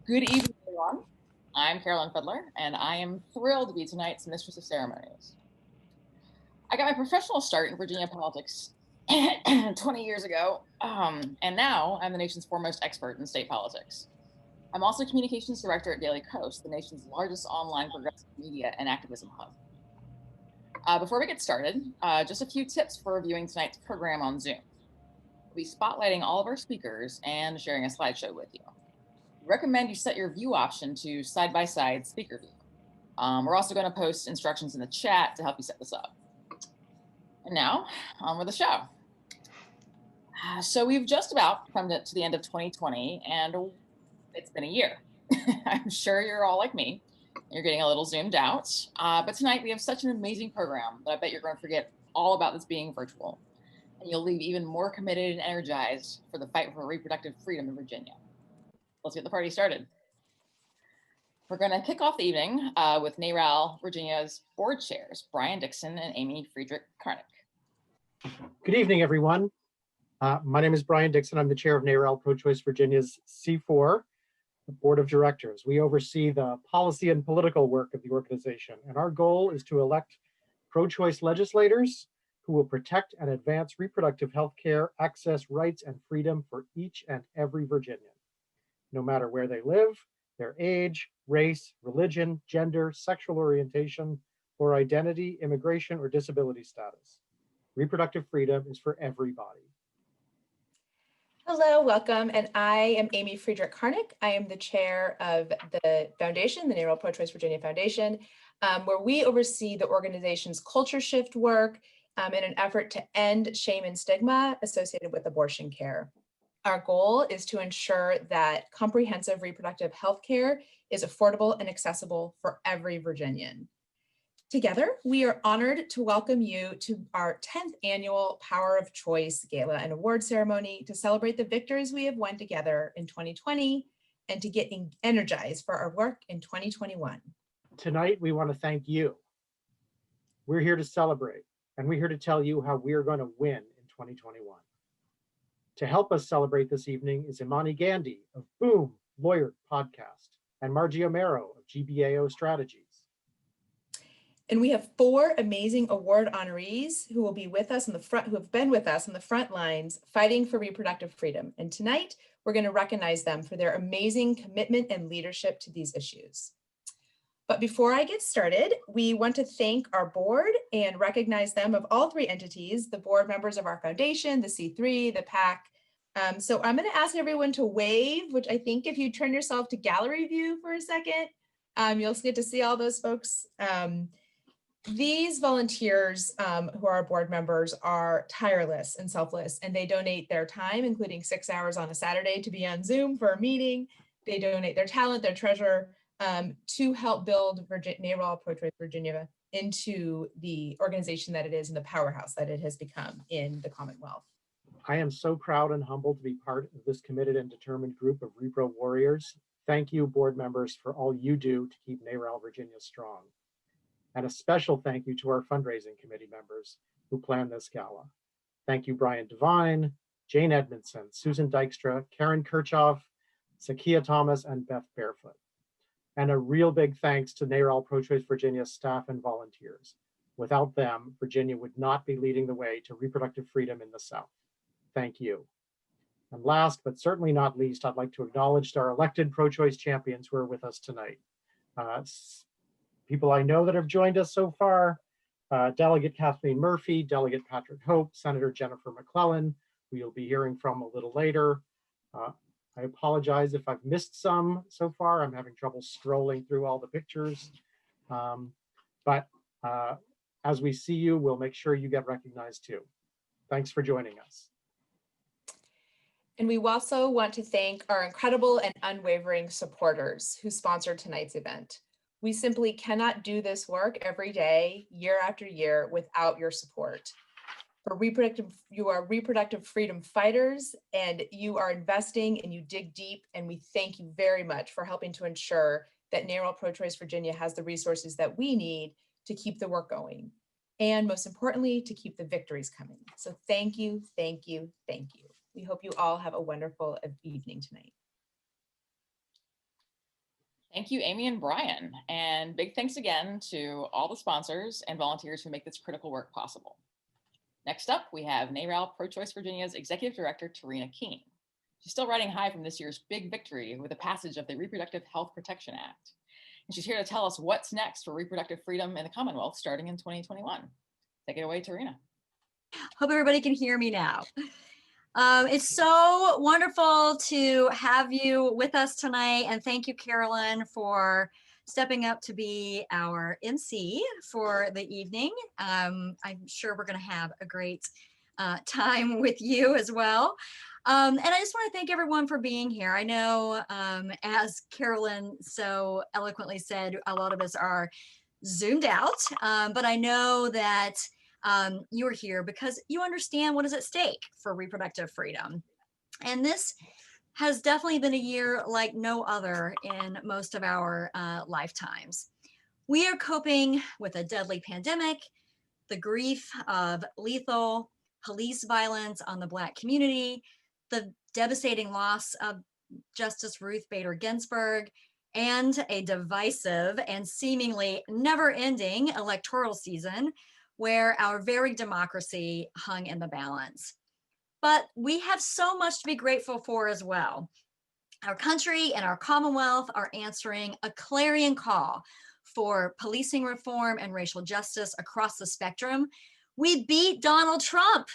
Good evening, everyone. I'm Carolyn Fiddler, and I am thrilled to be tonight's Mistress of Ceremonies. I got my professional start in Virginia politics 20 years ago, and now I'm the nation's foremost expert in state politics. I'm also communications director at Daily Coast, the nation's largest online progressive media and activism hub. Before we get started, just a few tips for reviewing tonight's program on Zoom. We'll be spotlighting all of our speakers and sharing a slideshow with you. Recommend you set your view option to side-by-side speaker view. We're also going to post instructions in the chat to help you set this up. And now, on with the show. So we've just about come to the end of 2020, and it's been a year. I'm sure you're all like me. You're getting a little zoomed out. But tonight we have such an amazing program that I bet you're going to forget all about this being virtual. And you'll leave even more committed and energized for the fight for reproductive freedom in Virginia. Let's get the party started. We're going to kick off the evening with NARAL Virginia's board chairs, Brian Dixon and Amy Friedrich-Karnick. Good evening, everyone. My name is Brian Dixon. I'm the chair of NARAL Pro-Choice Virginia's C4, the board of directors. We oversee the policy and political work of the organization, and our goal is to elect pro-choice legislators who will protect and advance reproductive health care, access, rights, and freedom for each and every Virginian, no matter where they live, their age, race, religion, gender, sexual orientation, or identity, immigration, or disability status. Reproductive freedom is for everybody. Hello, welcome, and I am Amy Friedrich-Karnick. I am the chair of the foundation, the NARAL Pro-Choice Virginia Foundation, where we oversee the organization's culture shift work in an effort to end shame and stigma associated with abortion care. Our goal is to ensure that comprehensive reproductive health care is affordable and accessible for every Virginian. Together, we are honored to welcome you to our 10th annual Power of Choice Gala and Award Ceremony to celebrate the victories we have won together in 2020 and to get energized for our work in 2021. Tonight, we want to thank you. We're here to celebrate, and we're here to tell you how we're going to win in 2021. To help us celebrate this evening is Imani Gandhi of Boom Lawyer Podcast and Margie Omero of GBAO Strategies. And we have 4 amazing award honorees who will be with us in the front, who have been with us on the front lines fighting for reproductive freedom. And tonight, we're going to recognize them for their amazing commitment and leadership to these issues. But before I get started, we want to thank our board and recognize them of all 3 entities, the board members of our foundation, the C3, the PAC. So I'm going to ask everyone to wave, which I think if you turn yourself to gallery view for a second, you'll get to see all those folks. These volunteers who are our board members are tireless and selfless, and they donate their time, including 6 hours on a Saturday to be on Zoom for a meeting. They donate their talent, their treasure to help build NARAL Pro-Choice Virginia into the organization that it is and the powerhouse that it has become in the Commonwealth. I am so proud and humbled to be part of this committed and determined group of repro warriors. Thank you, board members, for all you do to keep NARAL Virginia strong. And a special thank you to our fundraising committee members who planned this gala. Thank you, Brian Devine, Jane Edmondson, Susan Dykstra, Karen Kirchhoff, Sakia Thomas, and Beth Barefoot. And a real big thanks to NARAL Pro-Choice Virginia staff and volunteers. Without them, Virginia would not be leading the way to reproductive freedom in the South. Thank you. And last, but certainly not least, I'd like to acknowledge our elected pro-choice champions who are with us tonight. People I know that have joined us so far, Delegate Kathleen Murphy, Delegate Patrick Hope, Senator Jennifer McClellan, who you'll be hearing from a little later. I apologize if I've missed some so far. I'm having trouble scrolling through all the pictures. But as we see you, we'll make sure you get recognized too. Thanks for joining us. And we also want to thank our incredible and unwavering supporters who sponsored tonight's event. We simply cannot do this work every day, year after year, without your support. You are reproductive freedom fighters, and you are investing and you dig deep, and we thank you very much for helping to ensure that NARAL Pro-Choice Virginia has the resources that we need to keep the work going, and most importantly, to keep the victories coming. So thank you, thank you, thank you. We hope you all have a wonderful evening tonight. Thank you, Amy and Brian. And big thanks again to all the sponsors and volunteers who make this critical work possible. Next up, we have NARAL Pro-Choice Virginia's Executive Director, Tarina Keene. She's still riding high from this year's big victory with the passage of the Reproductive Health Protection Act. And she's here to tell us what's next for reproductive freedom in the Commonwealth starting in 2021. Take it away, Tarina. Hope everybody can hear me now. It's so wonderful to have you with us tonight. And thank you, Carolyn, for stepping up to be our MC for the evening. I'm sure we're going to have a great time with you as well. And I just want to thank everyone for being here. I know, as Carolyn so eloquently said, a lot of us are zoomed out, but I know that you are here because you understand what is at stake for reproductive freedom. And this has definitely been a year like no other in most of our lifetimes. We are coping with a deadly pandemic, the grief of lethal police violence on the Black community, the devastating loss of Justice Ruth Bader Ginsburg, and a divisive and seemingly never-ending electoral season where our very democracy hung in the balance. But we have so much to be grateful for as well. Our country and our Commonwealth are answering a clarion call for policing reform and racial justice across the spectrum. We beat Donald Trump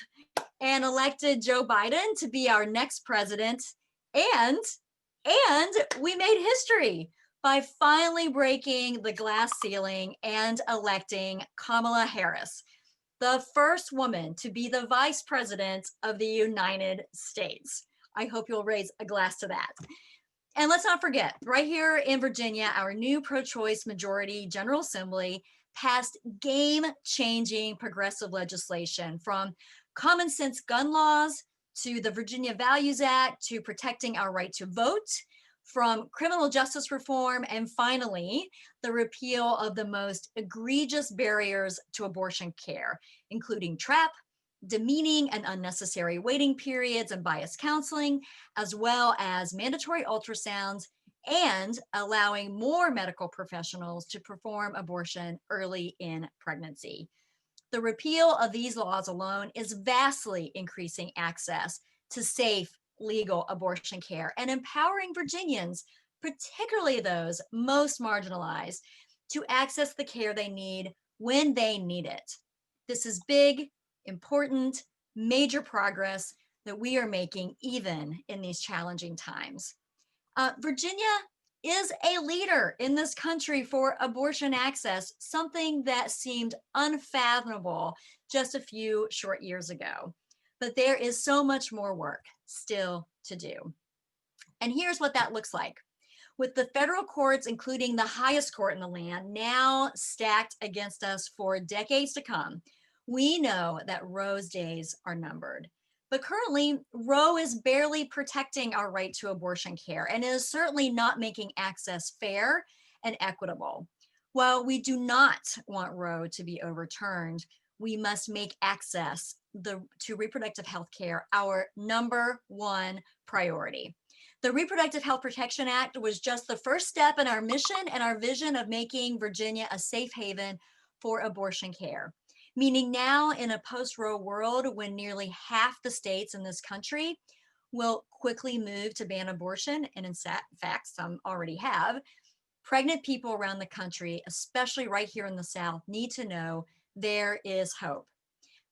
and elected Joe Biden to be our next president. And we made history by finally breaking the glass ceiling and electing Kamala Harris, the first woman to be the vice president of the United States. I hope you'll raise a glass to that. And let's not forget, right here in Virginia, our new pro-choice majority General Assembly passed game-changing progressive legislation, from common sense gun laws to the Virginia Values Act to protecting our right to vote, from criminal justice reform, and finally, the repeal of the most egregious barriers to abortion care, including TRAP, demeaning and unnecessary waiting periods and biased counseling, as well as mandatory ultrasounds, and allowing more medical professionals to perform abortion early in pregnancy. The repeal of these laws alone is vastly increasing access to safe, legal abortion care and empowering Virginians, particularly those most marginalized, to access the care they need when they need it. This is big, important, major progress that we are making even in these challenging times. Virginia is a leader in this country for abortion access, something that seemed unfathomable just a few short years ago. But there is so much more work still to do. And here's what that looks like. With the federal courts, including the highest court in the land, now stacked against us for decades to come, we know that Roe's days are numbered. But currently, Roe is barely protecting our right to abortion care and is certainly not making access fair and equitable. While we do not want Roe to be overturned, we must make access to reproductive health care our #1 priority. The Reproductive Health Protection Act was just the first step in our mission and our vision of making Virginia a safe haven for abortion care. Meaning now, in a post-Roe world, when nearly half the states in this country will quickly move to ban abortion, and in fact, some already have, pregnant people around the country, especially right here in the South, need to know there is hope.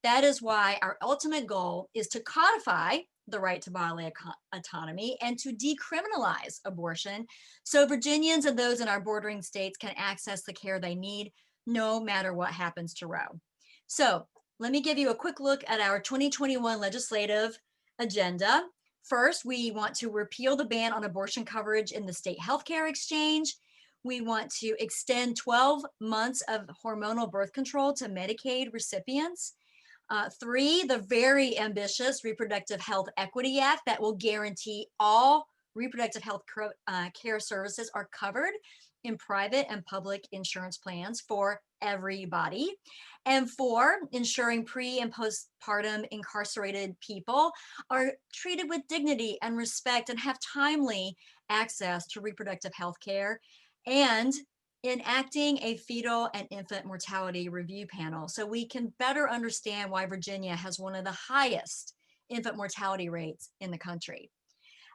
That is why our ultimate goal is to codify the right to bodily autonomy and to decriminalize abortion so Virginians and those in our bordering states can access the care they need no matter what happens to Roe. So let me give you a quick look at our 2021 legislative agenda. First, we want to repeal the ban on abortion coverage in the state healthcare exchange. We want to extend 12 months of hormonal birth control to Medicaid recipients. 3, the very ambitious Reproductive Health Equity Act that will guarantee all reproductive health care services are covered in private and public insurance plans for everybody. And 4, ensuring pre- and postpartum incarcerated people are treated with dignity and respect and have timely access to reproductive health care. and enacting a fetal and infant mortality review panel so we can better understand why Virginia has one of the highest infant mortality rates in the country.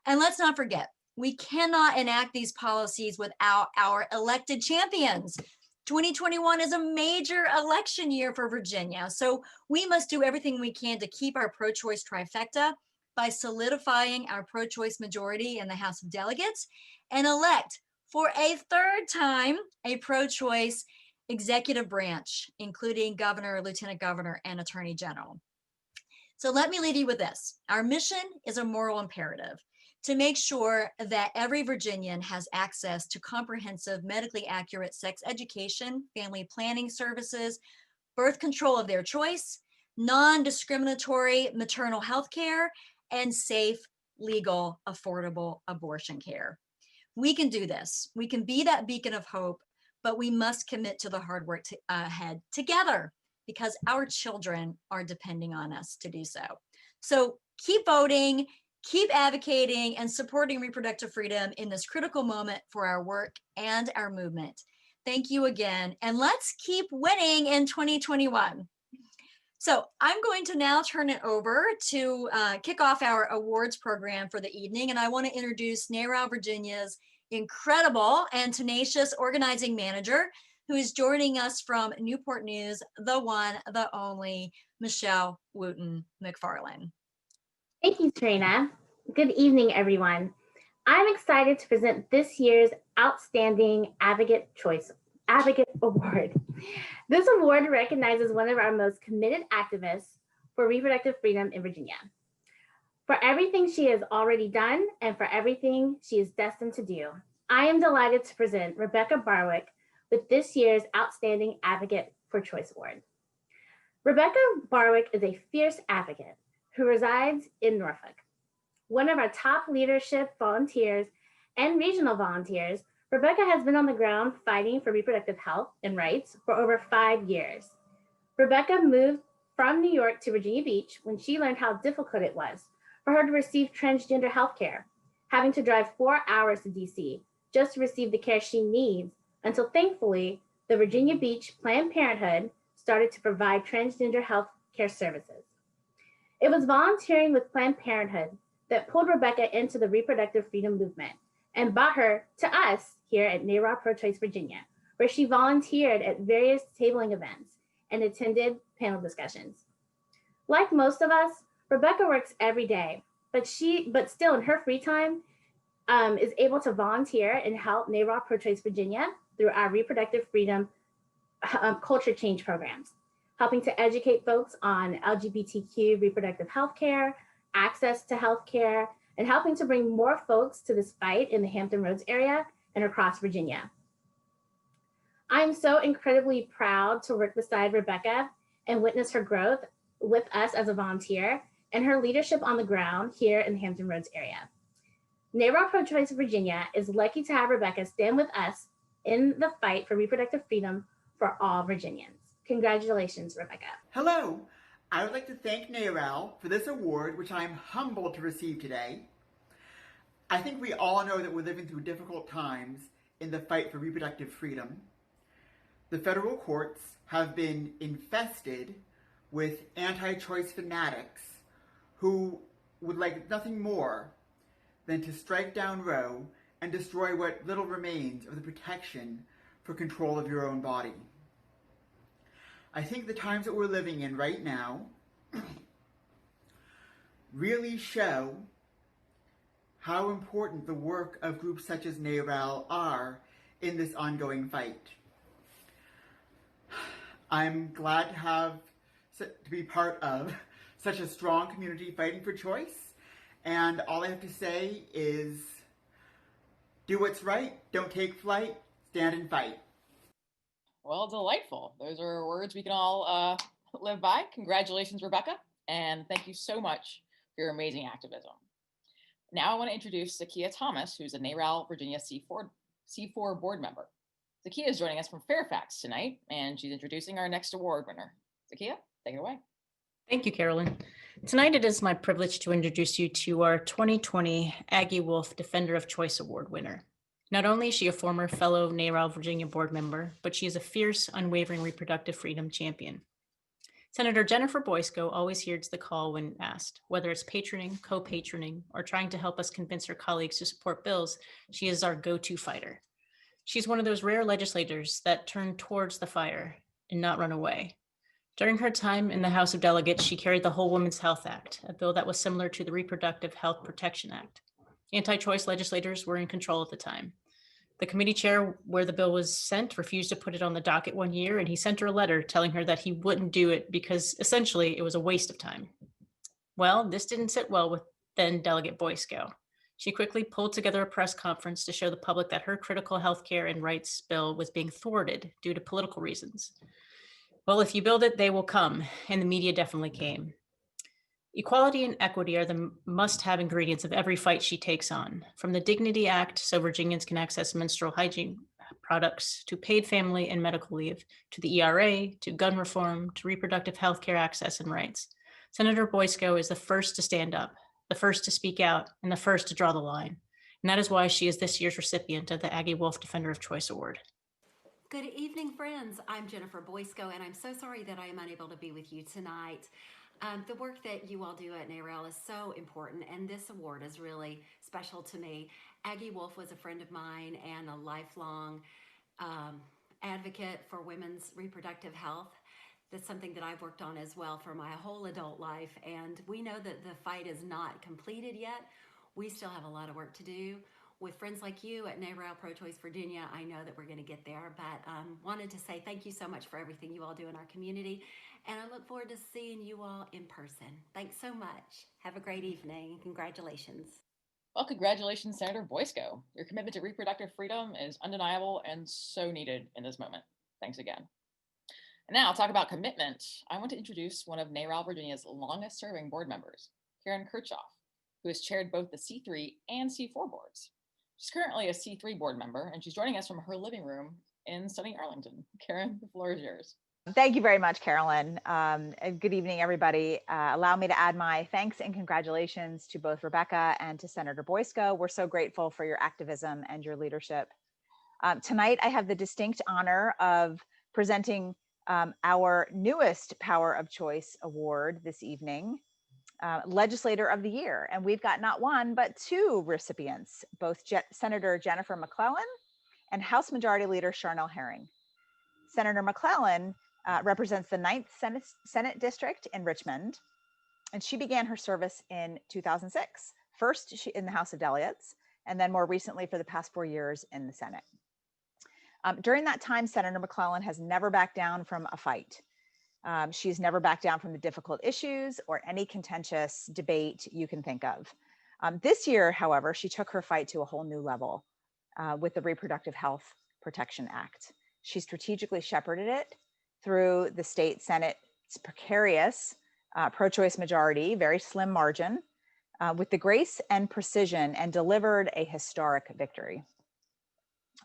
And let's not forget, we cannot enact these policies without our elected champions. 2021 is a major election year for Virginia, so we must do everything we can to keep our pro-choice trifecta by solidifying our pro-choice majority in the House of Delegates and elect for a third time a pro-choice executive branch, including governor, lieutenant governor, and attorney general. So let me leave you with this. Our mission is a moral imperative to make sure that every Virginian has access to comprehensive, medically accurate sex education, family planning services, birth control of their choice, non-discriminatory maternal health care, and safe, legal, affordable abortion care. We can do this. We can be that beacon of hope, but we must commit to the hard work ahead together because our children are depending on us to do so. So keep voting, keep advocating and supporting reproductive freedom in this critical moment for our work and our movement. Thank you again, and let's keep winning in 2021. So I'm going to now turn it over to kick off our awards program for the evening, and I want to introduce NARAL Virginia's incredible and tenacious organizing manager, who is joining us from Newport News, the one, the only, Michelle Wooten McFarland. Thank you, Serena. Good evening, everyone. I'm excited to present this year's Outstanding Advocate Award. This award recognizes one of our most committed activists for reproductive freedom in Virginia, for everything she has already done and for everything she is destined to do. I am delighted to present Rebecca Barwick with this year's Outstanding Advocate for Choice Award. Rebecca Barwick is a fierce advocate who resides in Norfolk. One of our top leadership volunteers and regional volunteers, Rebecca has been on the ground fighting for reproductive health and rights for over 5 years. Rebecca moved from New York to Virginia Beach when she learned how difficult it was for her to receive transgender health care, having to drive 4 hours to DC just to receive the care she needs, until thankfully, the Virginia Beach Planned Parenthood started to provide transgender health care services. It was volunteering with Planned Parenthood that pulled Rebecca into the reproductive freedom movement and brought her to us here at NARAL Pro-Choice Virginia, where she volunteered at various tabling events and attended panel discussions. Like most of us, Rebecca works every day, but still in her free time is able to volunteer and help NARAL Pro-Choice Virginia through our reproductive freedom culture change programs, helping to educate folks on LGBTQ reproductive health care, access to health care, and helping to bring more folks to this fight in the Hampton Roads area and across Virginia. I'm so incredibly proud to work beside Rebecca and witness her growth with us as a volunteer and her leadership on the ground here in the Hampton Roads area. NARAL Pro-Choice Virginia is lucky to have Rebecca stand with us in the fight for reproductive freedom for all Virginians. Congratulations, Rebecca. Hello. I would like to thank NARAL for this award, which I am humbled to receive today. I think we all know that we're living through difficult times in the fight for reproductive freedom. The federal courts have been infested with anti-choice fanatics who would like nothing more than to strike down Roe and destroy what little remains of the protection for control of your own body. I think the times that we're living in right now really show how important the work of groups such as NARAL are in this ongoing fight. I'm glad to be part of such a strong community fighting for choice, and all I have to say is do what's right, don't take flight, stand and fight. Well, delightful. Those are words we can all live by. Congratulations, Rebecca. And thank you so much for your amazing activism. Now I want to introduce Zakiya Thomas, who's a NARAL Virginia C4 board member. Zakiya is joining us from Fairfax tonight, and she's introducing our next award winner. Zakiya, take it away. Thank you, Carolyn. Tonight it is my privilege to introduce you to our 2020 Aggie Wolf Defender of Choice Award winner. Not only is she a former fellow NARAL Virginia board member, but she is a fierce, unwavering reproductive freedom champion. Senator Jennifer Boysko always hears the call when asked, whether it's patroning, co-patroning, or trying to help us convince her colleagues to support bills, she is our go-to fighter. She's one of those rare legislators that turn towards the fire and not run away. During her time in the House of Delegates, she carried the Whole Woman's Health Act, a bill that was similar to the Reproductive Health Protection Act. Anti-choice legislators were in control at the time. The committee chair where the bill was sent refused to put it on the docket one year, and he sent her a letter telling her that he wouldn't do it because essentially it was a waste of time. Well, this didn't sit well with then Delegate Boysko. She quickly pulled together a press conference to show the public that her critical healthcare and rights bill was being thwarted due to political reasons. Well, if you build it, they will come, and the media definitely came. Equality and equity are the must-have ingredients of every fight she takes on, from the Dignity Act so Virginians can access menstrual hygiene products, to paid family and medical leave, to the ERA, to gun reform, to reproductive health care access and rights. Senator Boysko is the first to stand up, the first to speak out, and the first to draw the line. And that is why she is this year's recipient of the Aggie Wolf Defender of Choice Award. Good evening, friends. I'm Jennifer Boysko, and I'm so sorry that I am unable to be with you tonight. The work that you all do at NARAL is so important, and this award is really special to me. Aggie Wolf was a friend of mine and a lifelong advocate for women's reproductive health. That's something that I've worked on as well for my whole adult life, and we know that the fight is not completed yet. We still have a lot of work to do. With friends like you at NARAL Pro-Choice Virginia, I know that we're going to get there, but wanted to say thank you so much for everything you all do in our community, and I look forward to seeing you all in person. Thanks so much. Have a great evening. Congratulations. Well, congratulations, Senator Boysko. Your commitment to reproductive freedom is undeniable and so needed in this moment. Thanks again. And now, talk about commitment. I want to introduce one of NARAL Virginia's longest serving board members, Karen Kirchhoff, who has chaired both the C3 and C4 boards. She's currently a C3 board member, and she's joining us from her living room in sunny Arlington. Karen, the floor is yours. Thank you very much, Carolyn. Good evening, everybody. Allow me to add my thanks and congratulations to both Rebecca and to Senator Boysko. We're so grateful for your activism and your leadership. Tonight, I have the distinct honor of presenting our newest Power of Choice Award this evening, Legislator of the Year. And we've got not one, but two recipients, both Senator Jennifer McClellan and House Majority Leader Charnel Herring. Senator McClellan represents the 9th Senate District in Richmond, and she began her service in 2006. First in the House of Delegates, and then more recently for the past 4 years in the Senate. During that time, Senator McClellan has never backed down from a fight. She's never backed down from the difficult issues or any contentious debate you can think of. This year, however, she took her fight to a whole new level with the Reproductive Health Protection Act. She strategically shepherded it through the state Senate's precarious pro-choice majority, very slim margin, with the grace and precision, and delivered a historic victory.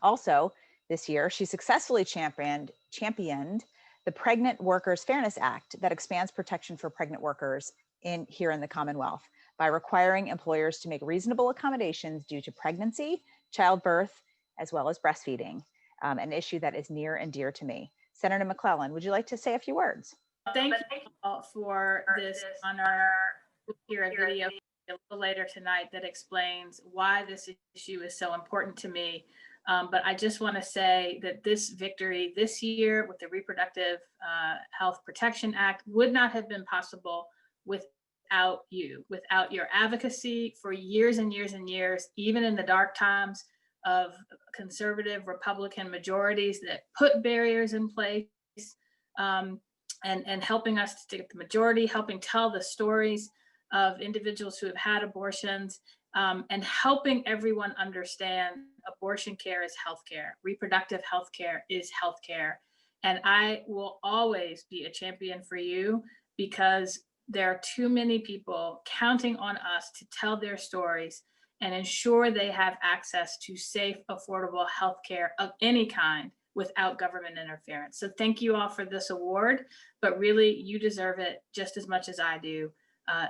Also, this year, she successfully championed the Pregnant Workers Fairness Act that expands protection for pregnant workers here in the Commonwealth by requiring employers to make reasonable accommodations due to pregnancy, childbirth, as well as breastfeeding, an issue that is near and dear to me. Senator McClellan, would you like to say a few words? Thank you all for this honor. We'll hear a video a little later tonight that explains why this issue is so important to me. But I just want to say that this victory this year with the Reproductive Health Protection Act would not have been possible without you, without your advocacy for years and years and years, even in the dark times of conservative Republican majorities that put barriers in place, and helping us to get the majority, helping tell the stories of individuals who have had abortions, and helping everyone understand abortion care is healthcare, reproductive health care is healthcare. And I will always be a champion for you because there are too many people counting on us to tell their stories and ensure they have access to safe, affordable healthcare of any kind without government interference. So thank you all for this award, but really you deserve it just as much as I do.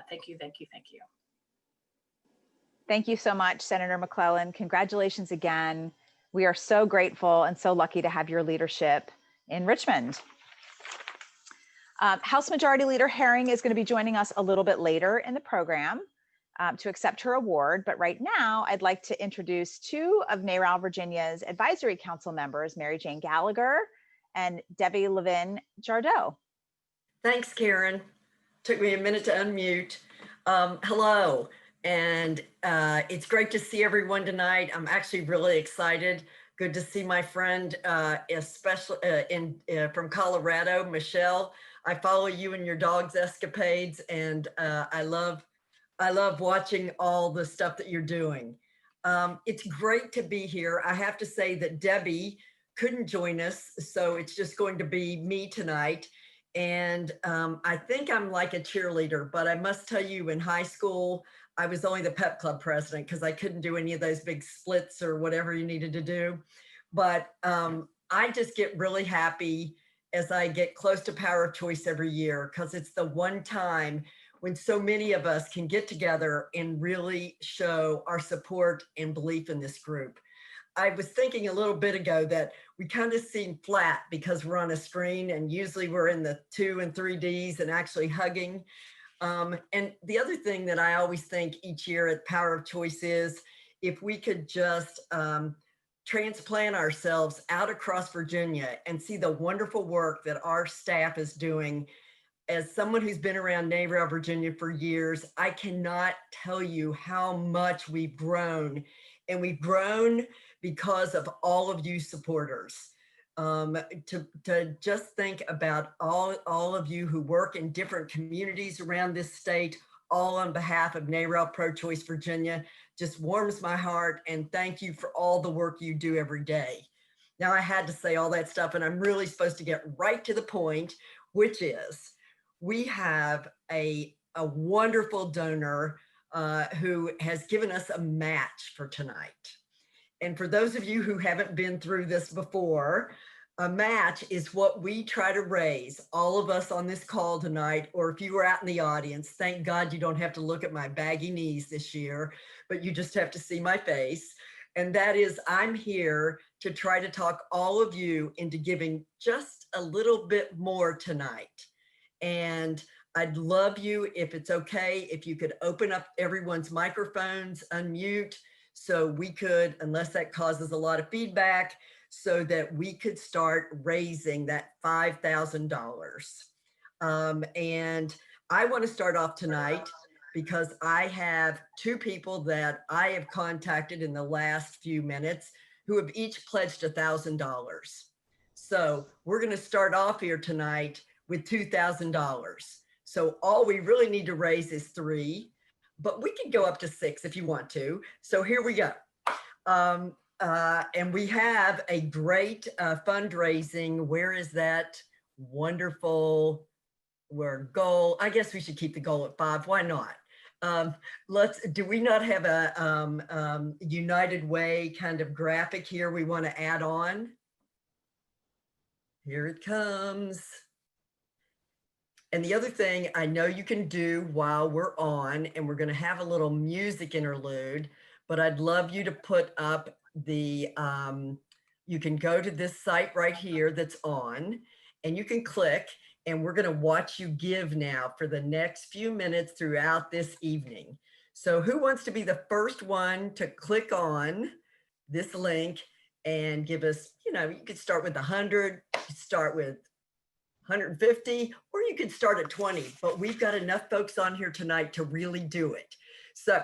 Thank you, thank you, thank you. Thank you so much, Senator McClellan. Congratulations again. We are so grateful and so lucky to have your leadership in Richmond. House Majority Leader Herring is going to be joining us a little bit later in the program to accept her award. But right now, I'd like to introduce two of NARAL Virginia's Advisory Council members, Mary Jane Gallagher and Debbie Levin Jardot. Thanks, Karen. Took me a minute to unmute. Hello, and it's great to see everyone tonight. I'm actually really excited. Good to see my friend, especially from Colorado, Michelle. I follow you and your dog's escapades, and I love watching all the stuff that you're doing. It's great to be here. I have to say that Debbie couldn't join us, so it's just going to be me tonight. And I think I'm like a cheerleader, but I must tell you, in high school, I was only the pep club president because I couldn't do any of those big splits or whatever you needed to do. But I just get really happy as I get close to Power of Choice every year, because it's the one time when so many of us can get together and really show our support and belief in this group. I was thinking a little bit ago that we kind of seem flat because we're on a screen, and usually we're in the 2 and 3Ds and actually hugging. And the other thing that I always think each year at Power of Choice is if we could just transplant ourselves out across Virginia and see the wonderful work that our staff is doing. As someone who's been around NARAL Virginia for years, I cannot tell you how much we've grown, and we've grown because of all of you supporters. To just think about all of you who work in different communities around this state, all on behalf of NARAL Pro-Choice Virginia, just warms my heart, and thank you for all the work you do every day. Now, I had to say all that stuff, and I'm really supposed to get right to the point, which is we have a wonderful donor who has given us a match for tonight. And for those of you who haven't been through this before, a match is what we try to raise, all of us on this call tonight, or if you were out in the audience, thank God you don't have to look at my baggy knees this year, but you just have to see my face. And that is, I'm here to try to talk all of you into giving just a little bit more tonight. And I'd love you, if it's okay, if you could open up everyone's microphones, unmute, so we could, unless that causes a lot of feedback, so that we could start raising that $5,000. And I want to start off tonight because I have two people that I have contacted in the last few minutes who have each pledged $1,000. So we're going to start off here tonight with $2,000. So all we really need to raise is $3,000, but we can go up to $6,000 if you want to. So here we go. And we have a great fundraising. Where is that wonderful goal? I guess we should keep the goal at 5. Why not? Do we not have a United Way kind of graphic here we want to add on? Here it comes. And the other thing I know you can do while we're on, and we're going to have a little music interlude, but I'd love you to put up the, you can go to this site right here that's on, and you can click, and we're going to watch you give now for the next few minutes throughout this evening. So who wants to be the first one to click on this link and give us, you could start with 100, you could start with 150, or you could start at 20, but we've got enough folks on here tonight to really do it. So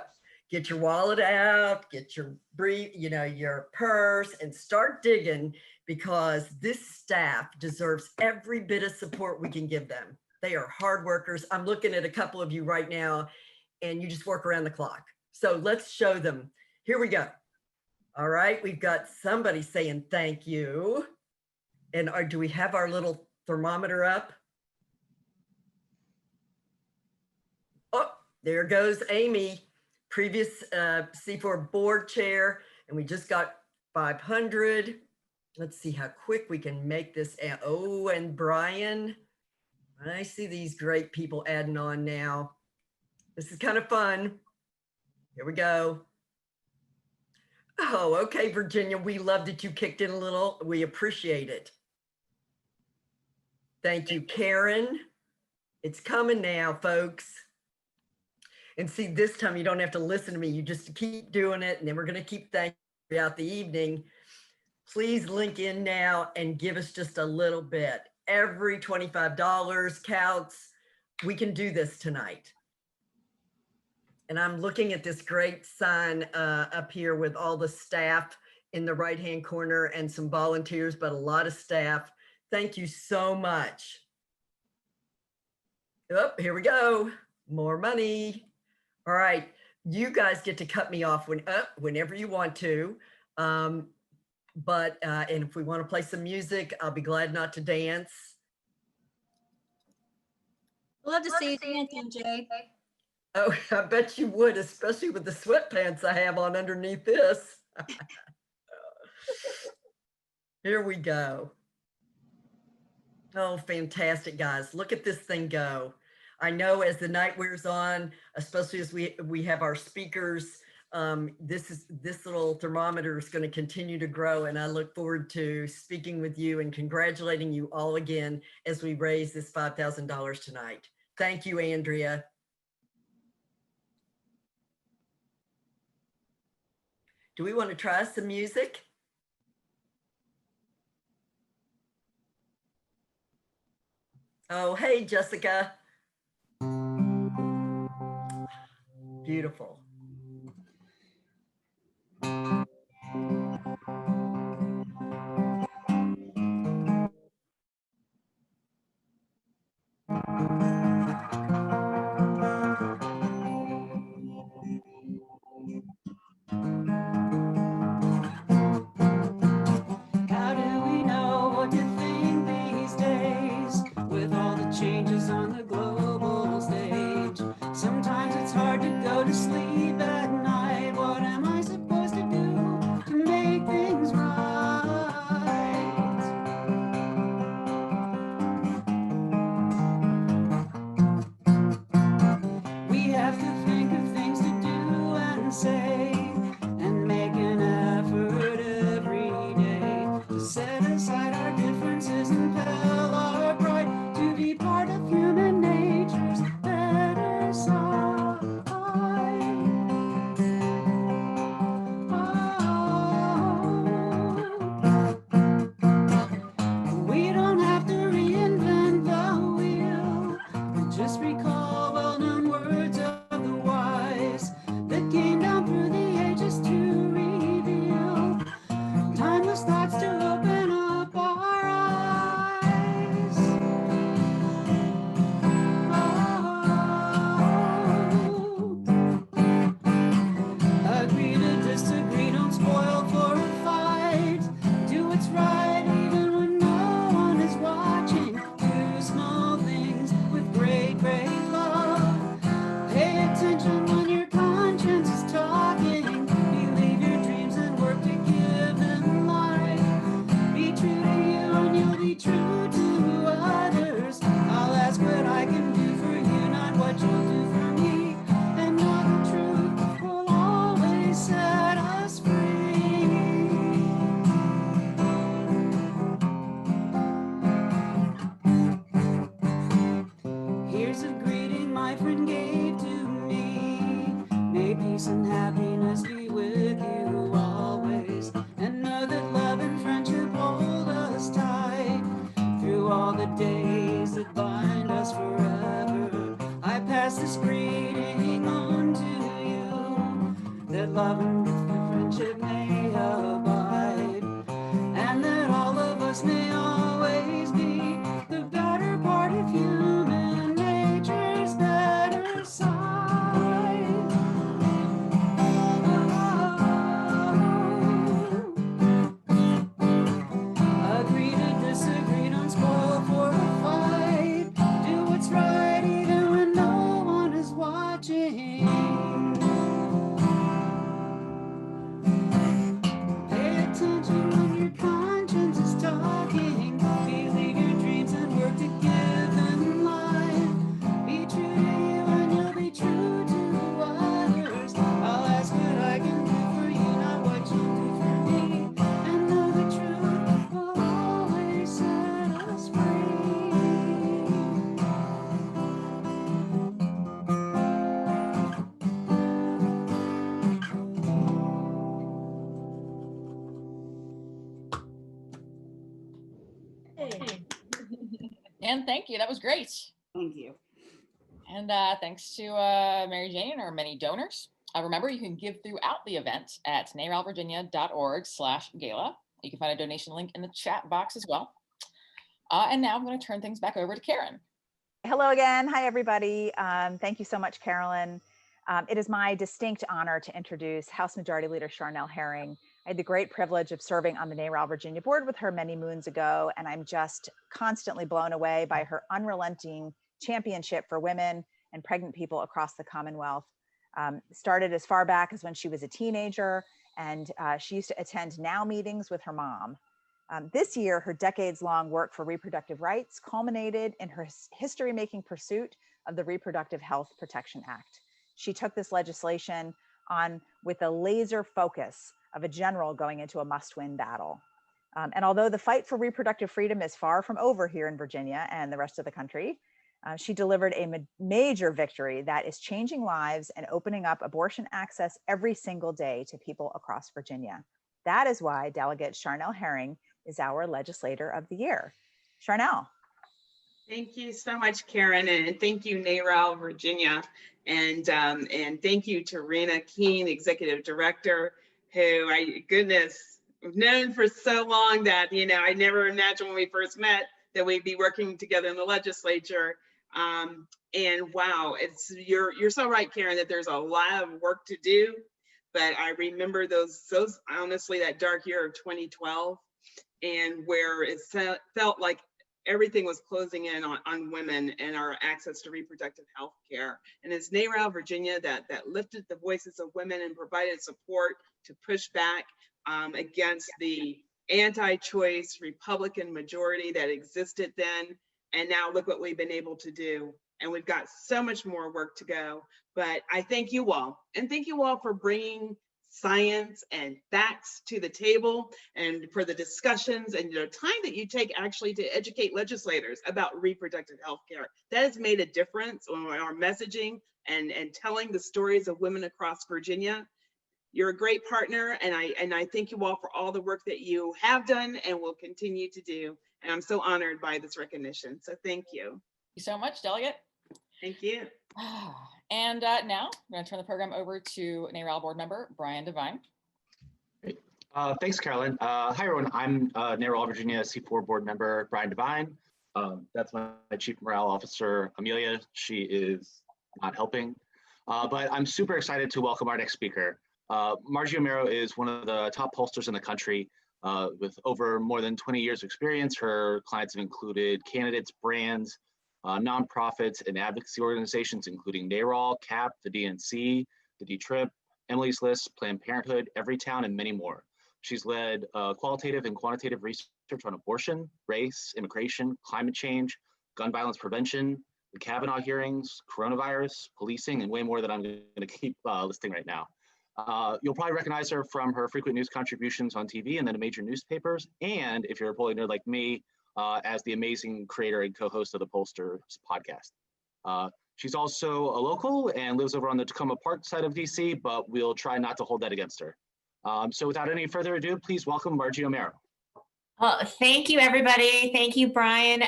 get your wallet out, get your your purse, and start digging, because this staff deserves every bit of support we can give them. They are hard workers. I'm looking at a couple of you right now, and you just work around the clock. So let's show them. Here we go. All right, we've got somebody saying thank you. And do we have our little thermometer up? Oh, there goes Amy, previous C4 board chair, and we just got 500. Let's see how quick we can make this. Oh, and Brian, I see these great people adding on now. This is kind of fun. Here we go. Oh, okay, Virginia. We love that you kicked in a little. We appreciate it. Thank you, Karen. It's coming now, folks. And see, this time you don't have to listen to me. You just keep doing it. And then we're going to keep thanking you throughout the evening. Please link in now and give us just a little bit. Every $25 counts. We can do this tonight. And I'm looking at this great sign up here with all the staff in the right-hand corner and some volunteers, but a lot of staff. Thank you so much. Oh, here we go. More money. All right. You guys get to cut me off whenever you want to. And if we want to play some music, I'll be glad not to dance. Love to see you dancing, Jay. Oh, I bet you would, especially with the sweatpants I have on underneath this. Here we go. Oh, fantastic, guys. Look at this thing go. I know as the night wears on, especially as we have our speakers, this little thermometer is going to continue to grow, and I look forward to speaking with you and congratulating you all again as we raise this $5,000 tonight. Thank you, Andrea. Do we want to try some music? Oh, hey, Jessica. Beautiful. How do we know what to think these days with all the changes on the global stage? Sometimes it's hard to go to sleep at night. What am I supposed to do to make things right? We have to think of things to do and say and make an effort every day to set aside our differences and tell our pride to be part of human nature's better side. We don't have to reinvent the wheel. Just recall well-known words of the wise that came down through the ages to reveal timeless thoughts to open up our eyes. Agree to disagree, don't spoil for a fight. Do what's right even when no one is watching. Do small things with great, great love. Pay attention when your conscience is talking. Believe your dreams and work to give them life. Be true to you and you'll be true to others. I'll ask what I can do for you, not what you'll do for me. And know the truth will always set us free. Here's a greeting my friend gave to me. May peace and happiness be with you always. And know that love and friendship hold us tight through all the days that bind us forever. I pass this greeting on to you, that love and friendship may abide, and that all of us may always be the better part of human nature's better side. Agree to disagree, don't spoil for a fight. Do what's right even when no one is watching. Pay attention when your conscience is talking. And thank you. That was great. Thank you. And thanks to Mary Jane and our many donors. Remember, you can give throughout the event at naralvirginia.org/gala. You can find a donation link in the chat box as well. And now I'm going to turn things back over to Karen. Hello again. Hi, everybody. Thank you so much, Carolyn. It is my distinct honor to introduce House Majority Leader Charnel Herring. I had the great privilege of serving on the NARAL Virginia board with her many moons ago, and I'm just constantly blown away by her unrelenting championship for women and pregnant people across the Commonwealth. Started as far back as when she was a teenager, and she used to attend NOW meetings with her mom. This year, her decades-long work for reproductive rights culminated in her history-making pursuit of the Reproductive Health Protection Act. She took this legislation on with a laser focus of a general going into a must-win battle. And although the fight for reproductive freedom is far from over here in Virginia and the rest of the country, she delivered a major victory that is changing lives and opening up abortion access every single day to people across Virginia. That is why Delegate Charnel Herring is our Legislator of the Year. Charnel. Thank you so much, Karen, and thank you, NARAL Virginia, and thank you to Rena Keene, Executive Director, who goodness, I've known for so long that, I never imagined when we first met that we'd be working together in the legislature. And wow, you're so right, Karen, that there's a lot of work to do, but I remember those honestly, that dark year of 2012, and where it felt like everything was closing in on women and our access to reproductive health care. And it's NARAL Virginia that lifted the voices of women and provided support to push back against the anti-choice Republican majority that existed then. And now look what we've been able to do. And we've got so much more work to go. But I thank you all. And thank you all for bringing science and facts to the table and for the discussions and the time that you take actually to educate legislators about reproductive health care. That has made a difference on our messaging and telling the stories of women across Virginia. You're a great partner, and I thank you all for all the work that you have done and will continue to do. And I'm so honored by this recognition. So thank you. Thank you so much, Delegate. Thank you. And now I'm going to turn the program over to NARAL board member Brian Devine. Great. Thanks, Carolyn. Hi, everyone. I'm NARAL Virginia C4 board member Brian Devine. That's my chief morale officer, Amelia. She is not helping, but I'm super excited to welcome our next speaker. Margie O'Mara is one of the top pollsters in the country with over more than 20 years of experience. Her clients have included candidates, brands, nonprofits, and advocacy organizations, including NARAL, CAP, the DNC, the D-TRIP, Emily's List, Planned Parenthood, Everytown, and many more. She's led qualitative and quantitative research on abortion, race, immigration, climate change, gun violence prevention, the Kavanaugh hearings, coronavirus, policing, and way more that I'm going to keep listing right now. You'll probably recognize her from her frequent news contributions on TV and then in major newspapers, and if you're a polling nerd like me, as the amazing creator and co-host of the Pollsters podcast. She's also a local and lives over on the Tacoma Park side of DC, but we'll try not to hold that against her. So without any further ado, please welcome Margie O'Mara. Well, thank you, everybody. Thank you, Brian.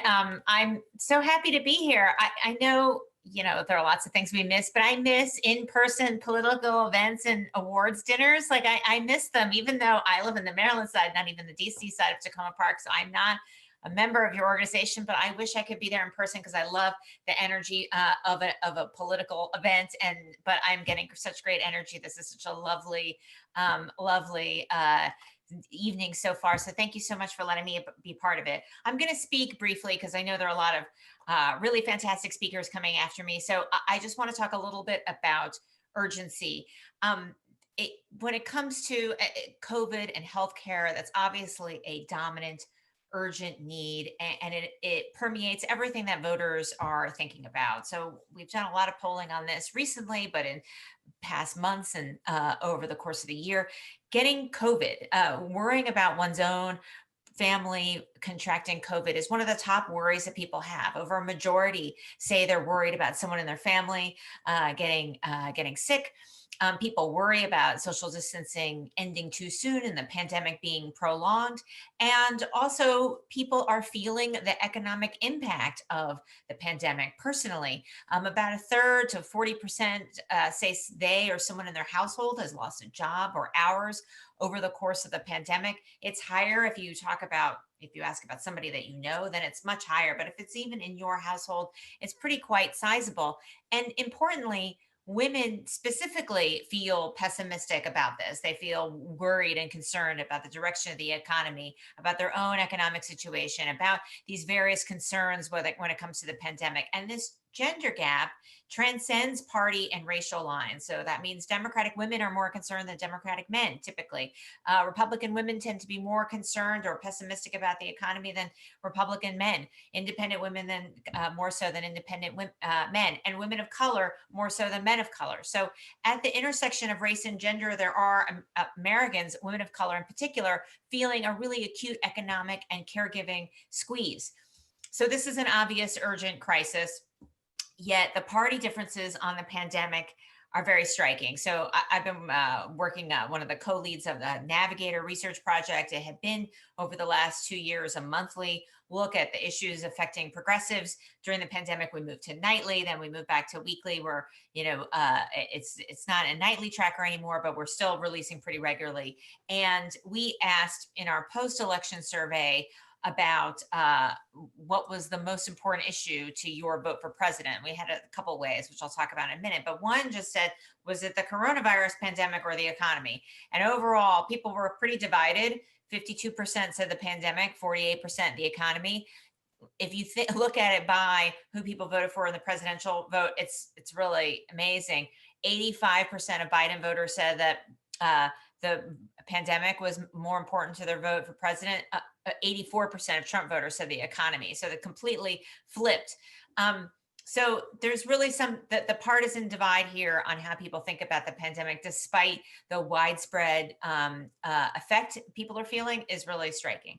I'm so happy to be here. I know, there are lots of things we miss, but I miss in-person political events and awards dinners. Like I miss them, even though I live in the Maryland side, not even the DC side of Tacoma Park. So I'm not a member of your organization, but I wish I could be there in person because I love the energy of a political event. But I'm getting such great energy. This is such a lovely evening so far. So thank you so much for letting me be part of it. I'm going to speak briefly because I know there are a lot of really fantastic speakers coming after me. So I just want to talk a little bit about urgency. When it comes to COVID and healthcare, that's obviously a dominant urgent need, and it permeates everything that voters are thinking about. So we've done a lot of polling on this recently, but in past months and over the course of the year, getting COVID, worrying about one's own family contracting COVID is one of the top worries that people have. Over a majority say they're worried about someone in their family getting sick. People worry about social distancing ending too soon and the pandemic being prolonged. And also, people are feeling the economic impact of the pandemic personally. About a third to 40% say they or someone in their household has lost a job or hours over the course of the pandemic. It's higher if you ask about somebody that you know, then it's much higher. But if it's even in your household, it's pretty quite sizable. And importantly, women specifically feel pessimistic about this. They feel worried and concerned about the direction of the economy, about their own economic situation, about these various concerns when it comes to the pandemic. And this gender gap transcends party and racial lines. So that means Democratic women are more concerned than Democratic men, typically. Republican women tend to be more concerned or pessimistic about the economy than Republican men. Independent women then more so than independent men, and women of color more so than men of color. So at the intersection of race and gender, there are Americans, women of color in particular, feeling a really acute economic and caregiving squeeze. So this is an obvious, urgent crisis. Yet the party differences on the pandemic are very striking. So I've been working one of the co-leads of the Navigator Research Project. It had been over the last 2 years a monthly look at the issues affecting progressives. During the pandemic, we moved to nightly, then we moved back to weekly, where it's not a nightly tracker anymore, but we're still releasing pretty regularly. And we asked in our post-election survey about what was the most important issue to your vote for president. We had a couple of ways, which I'll talk about in a minute, but one just said, was it the coronavirus pandemic or the economy? And overall, people were pretty divided. 52% said the pandemic, 48% the economy. If you look at it by who people voted for in the presidential vote, it's really amazing. 85% of Biden voters said that the pandemic was more important to their vote for president. 84% of Trump voters said the economy. So they completely flipped. So there's really the partisan divide here on how people think about the pandemic, despite the widespread effect people are feeling, is really striking.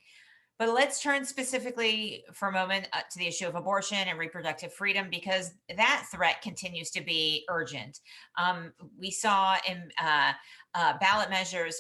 But let's turn specifically for a moment to the issue of abortion and reproductive freedom, because that threat continues to be urgent. We saw in ballot measures,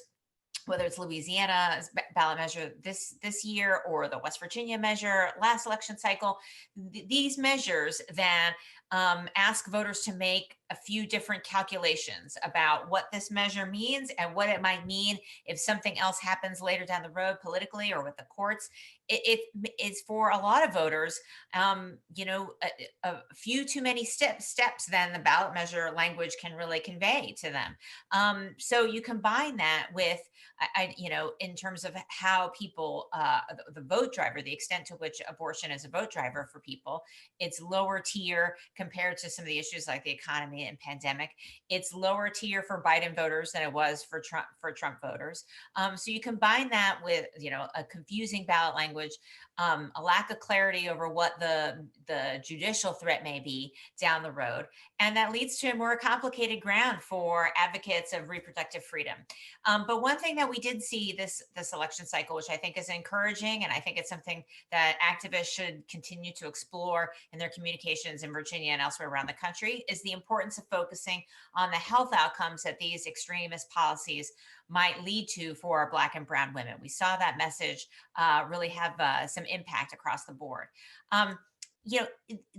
whether it's Louisiana's ballot measure this year or the West Virginia measure last election cycle, these measures then ask voters to make a few different calculations about what this measure means and what it might mean if something else happens later down the road politically or with the courts. It's for a lot of voters, a few too many steps than the ballot measure language can really convey to them. So you combine that with, in terms of how people, the vote driver, the extent to which abortion is a vote driver for people, it's lower tier compared to some of the issues like the economy and pandemic. It's lower tier for Biden voters than it was for Trump voters. So you combine that with, a confusing ballot language, a lack of clarity over what the judicial threat may be down the road. And that leads to a more complicated ground for advocates of reproductive freedom. But one thing that we did see this election cycle, which I think is encouraging, and I think it's something that activists should continue to explore in their communications in Virginia and elsewhere around the country, is the importance of focusing on the health outcomes that these extremist policies might lead to for Black and brown women. We saw that message really have some impact across the board.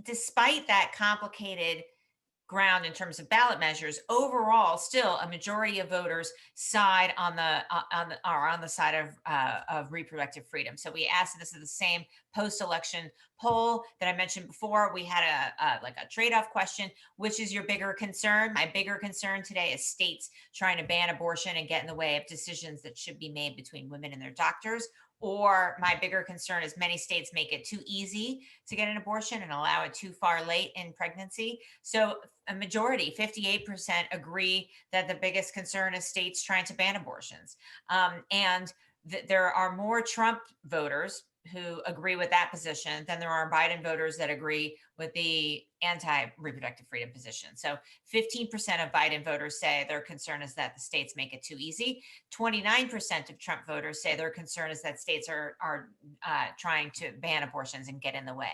Despite that complicated ground in terms of ballot measures, overall, still a majority of voters side on the side of reproductive freedom. So we asked, this is the same post-election poll that I mentioned before. We had a trade-off question: which is your bigger concern? My bigger concern today is states trying to ban abortion and get in the way of decisions that should be made between women and their doctors. Or my bigger concern is many states make it too easy to get an abortion and allow it too far late in pregnancy. So a majority, 58%, agree that the biggest concern is states trying to ban abortions. And there are more Trump voters who agree with that position than there are Biden voters that agree with the anti-reproductive freedom position. So 15% of Biden voters say their concern is that the states make it too easy. 29% of Trump voters say their concern is that states are trying to ban abortions and get in the way.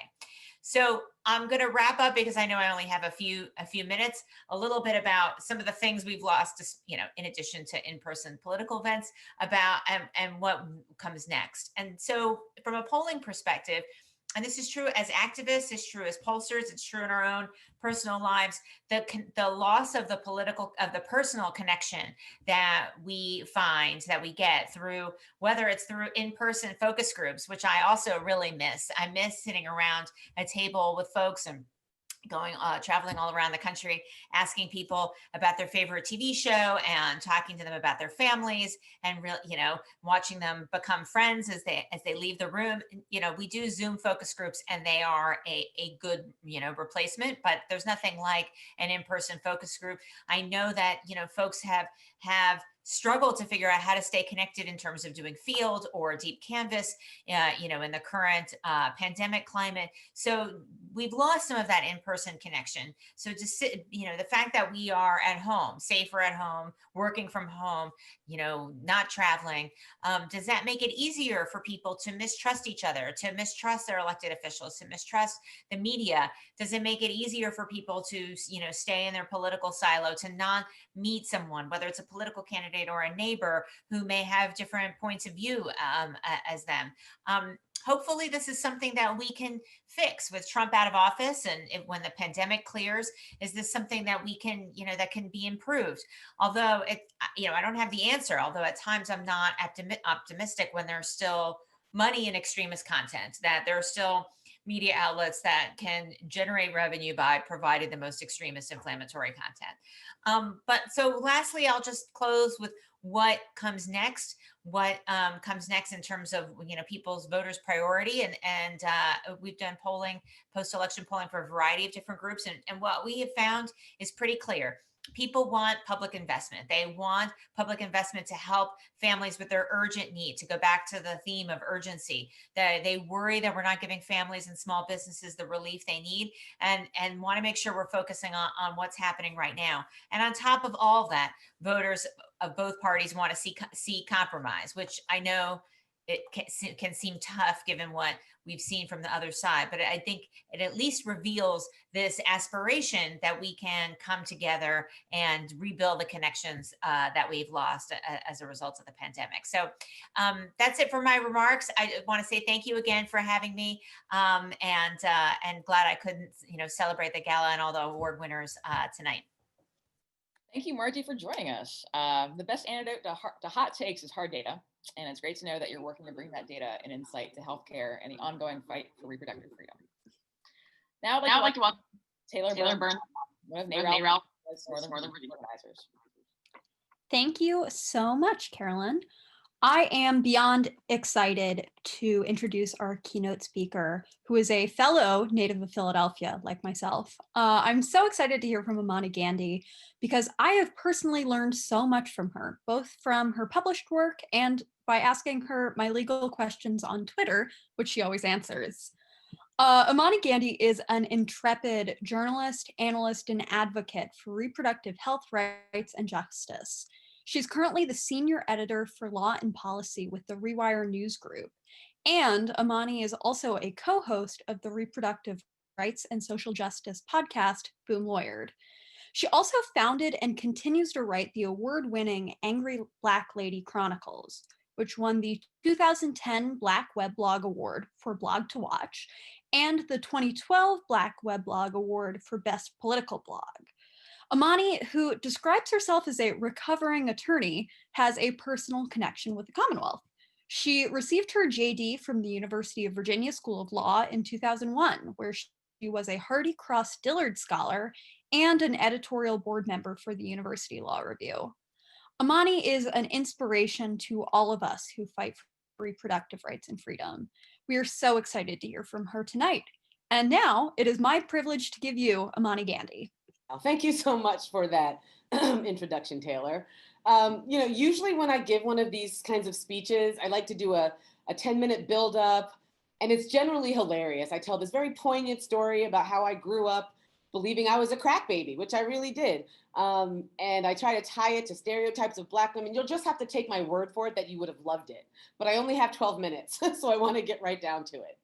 So I'm going to wrap up because I know I only have a few minutes, a little bit about some of the things we've lost, in addition to in-person political events, about and what comes next. And so from a polling perspective, and this is true as activists, it's true as pollsters, it's true in our own personal lives, the loss of the personal connection that we find, that we get through, whether it's through in-person focus groups, which I also really miss. I miss sitting around a table with folks and traveling all around the country, asking people about their favorite TV show and talking to them about their families, and watching them become friends as they leave the room. We do Zoom focus groups, and they are a good replacement, but there's nothing like an in-person focus group. I know that folks have struggled to figure out how to stay connected in terms of doing field or deep canvas, in the current pandemic climate. So we've lost some of that in-person connection. So to sit, the fact that we are at home, safer at home, working from home, not traveling, does that make it easier for people to mistrust each other, to mistrust their elected officials, to mistrust the media? Does it make it easier for people to, stay in their political silo, to not meet someone, whether it's a political candidate or a neighbor who may have different points of view as them? Hopefully this is something that we can fix with Trump out of office, and when the pandemic clears, is this something that we can, that can be improved? Although I don't have the answer, although at times I'm not optimistic when there's still money in extremist content, that there are still media outlets that can generate revenue by providing the most extremist inflammatory content. But so lastly, I'll just close with what comes next. What comes next in terms of people's voters' priority, and we've done polling, post-election polling for a variety of different groups, and what we have found is pretty clear. People want public investment. They want public investment to help families with their urgent need, to go back to the theme of urgency. They worry that we're not giving families and small businesses the relief they need, and want to make sure we're focusing on what's happening right now. And on top of all of that, voters of both parties want to see compromise, which I know it can seem tough given what we've seen from the other side, but I think it at least reveals this aspiration that we can come together and rebuild the connections that we've lost as a result of the pandemic. So that's it for my remarks. I want to say thank you again for having me, and glad I couldn't celebrate the gala and all the award winners tonight. Thank you, Margie, for joining us. The best antidote to hot takes is hard data, and it's great to know that you're working to bring that data and insight to healthcare and the ongoing fight for reproductive freedom. Now I'd like to welcome Taylor Byrne, one of NARAL's Northern Virginia organizers. Thank you so much, Carolyn. I am beyond excited to introduce our keynote speaker, who is a fellow native of Philadelphia, like myself. I'm so excited to hear from Amani Gandhi because I have personally learned so much from her, both from her published work and by asking her my legal questions on Twitter, which she always answers. Amani Gandhi is an intrepid journalist, analyst, and advocate for reproductive health rights and justice. She's currently the senior editor for law and policy with the Rewire News Group. And Amani is also a co-host of the reproductive rights and social justice podcast, Boom Lawyered. She also founded and continues to write the award-winning Angry Black Lady Chronicles, which won the 2010 Black Weblog Award for Blog to Watch and the 2012 Black Weblog Award for Best Political Blog. Amani, who describes herself as a recovering attorney, has a personal connection with the Commonwealth. She received her JD from the University of Virginia School of Law in 2001, where she was a Hardy Cross Dillard Scholar and an editorial board member for the University Law Review. Amani is an inspiration to all of us who fight for reproductive rights and freedom. We are so excited to hear from her tonight. And now it is my privilege to give you Amani Gandhi. Thank you so much for that introduction, Taylor. Usually when I give one of these kinds of speeches, I like to do a 10-minute build-up, and it's generally hilarious. I tell this very poignant story about how I grew up believing I was a crack baby, which I really did. And I try to tie it to stereotypes of Black women. You'll just have to take my word for it that you would have loved it. But I only have 12 minutes, so I want to get right down to it.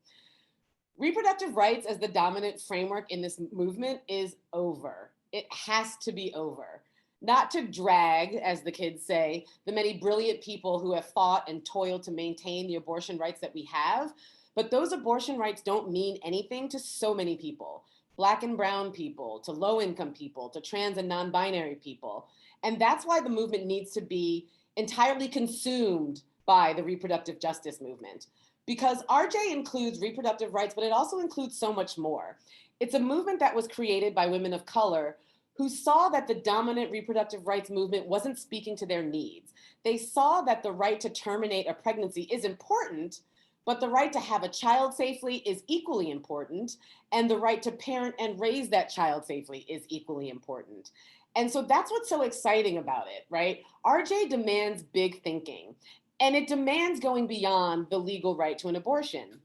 Reproductive rights as the dominant framework in this movement is over. It has to be over. Not to drag, as the kids say, the many brilliant people who have fought and toiled to maintain the abortion rights that we have, but those abortion rights don't mean anything to so many people. Black and brown people, to low-income people, to trans and non-binary people. And that's why the movement needs to be entirely consumed by the reproductive justice movement. Because RJ includes reproductive rights, but it also includes so much more. It's a movement that was created by women of color who saw that the dominant reproductive rights movement wasn't speaking to their needs. They saw that the right to terminate a pregnancy is important, but the right to have a child safely is equally important, and the right to parent and raise that child safely is equally important. And so that's what's so exciting about it, right? RJ demands big thinking, and it demands going beyond the legal right to an abortion.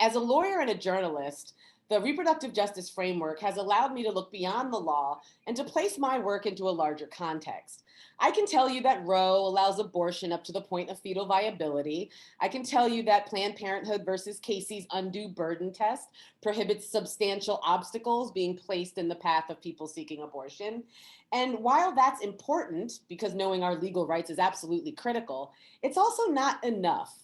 As a lawyer and a journalist, the reproductive justice framework has allowed me to look beyond the law and to place my work into a larger context. I can tell you that Roe allows abortion up to the point of fetal viability. I can tell you that Planned Parenthood versus Casey's undue burden test prohibits substantial obstacles being placed in the path of people seeking abortion. And while that's important, because knowing our legal rights is absolutely critical, it's also not enough.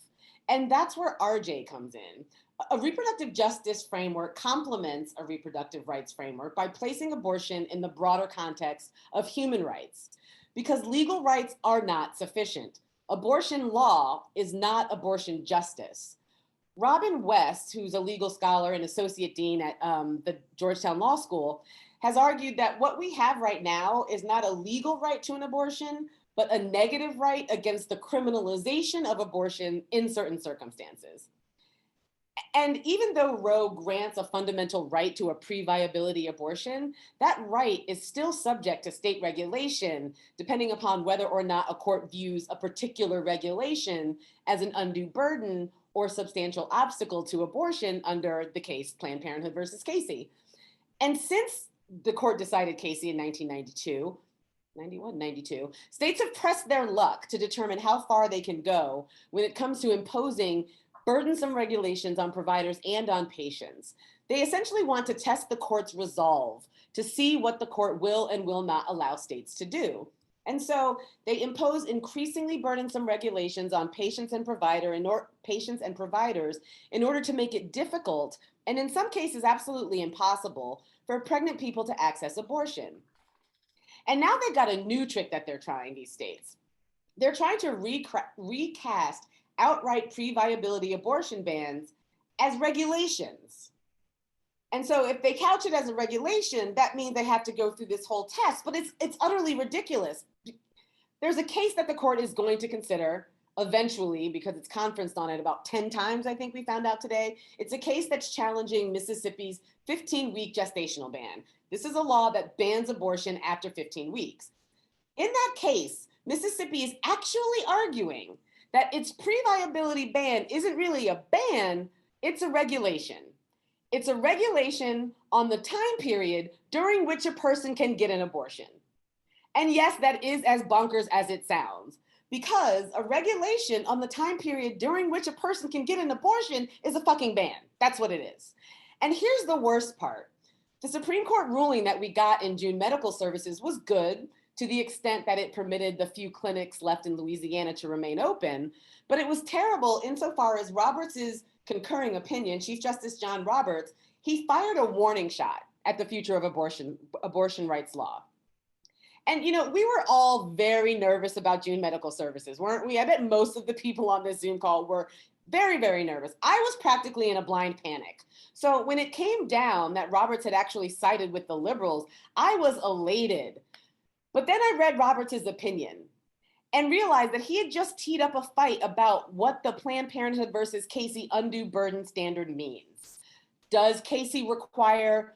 And that's where RJ comes in. A reproductive justice framework complements a reproductive rights framework by placing abortion in the broader context of human rights, because legal rights are not sufficient. Abortion law is not abortion justice. Robin West, who's a legal scholar and associate dean at the Georgetown Law School, has argued that what we have right now is not a legal right to an abortion, but a negative right against the criminalization of abortion in certain circumstances. And even though Roe grants a fundamental right to a pre-viability abortion, that right is still subject to state regulation, depending upon whether or not a court views a particular regulation as an undue burden or substantial obstacle to abortion under the case Planned Parenthood versus Casey. And since the court decided Casey in 1992, 91, 92, states have pressed their luck to determine how far they can go when it comes to imposing burdensome regulations on providers and on patients. They essentially want to test the court's resolve to see what the court will and will not allow states to do. And so they impose increasingly burdensome regulations on patients and providers in order to make it difficult, and in some cases absolutely impossible, for pregnant people to access abortion. And now they've got a new trick that they're trying, these states. They're trying to recast outright pre-viability abortion bans as regulations. And so if they couch it as a regulation, that means they have to go through this whole test, but it's utterly ridiculous. There's a case that the court is going to consider eventually, because it's conferenced on it about 10 times, I think we found out today. It's a case that's challenging Mississippi's 15-week gestational ban. This is a law that bans abortion after 15 weeks. In that case, Mississippi is actually arguing that its pre-viability ban isn't really a ban, it's a regulation. It's a regulation on the time period during which a person can get an abortion. And yes, that is as bonkers as it sounds, because a regulation on the time period during which a person can get an abortion is a fucking ban. That's what it is. And here's the worst part. The Supreme Court ruling that we got in June Medical Services was good, to the extent that it permitted the few clinics left in Louisiana to remain open, but it was terrible insofar as Roberts' concurring opinion, Chief Justice John Roberts, he fired a warning shot at the future of abortion rights law. And, you know, we were all very nervous about June Medical Services, weren't we? I bet most of the people on this Zoom call were very, very nervous. I was practically in a blind panic. So when it came down that Roberts had actually sided with the liberals, I was elated. But then I read Roberts' opinion and realized that he had just teed up a fight about what the Planned Parenthood versus Casey undue burden standard means. Does Casey require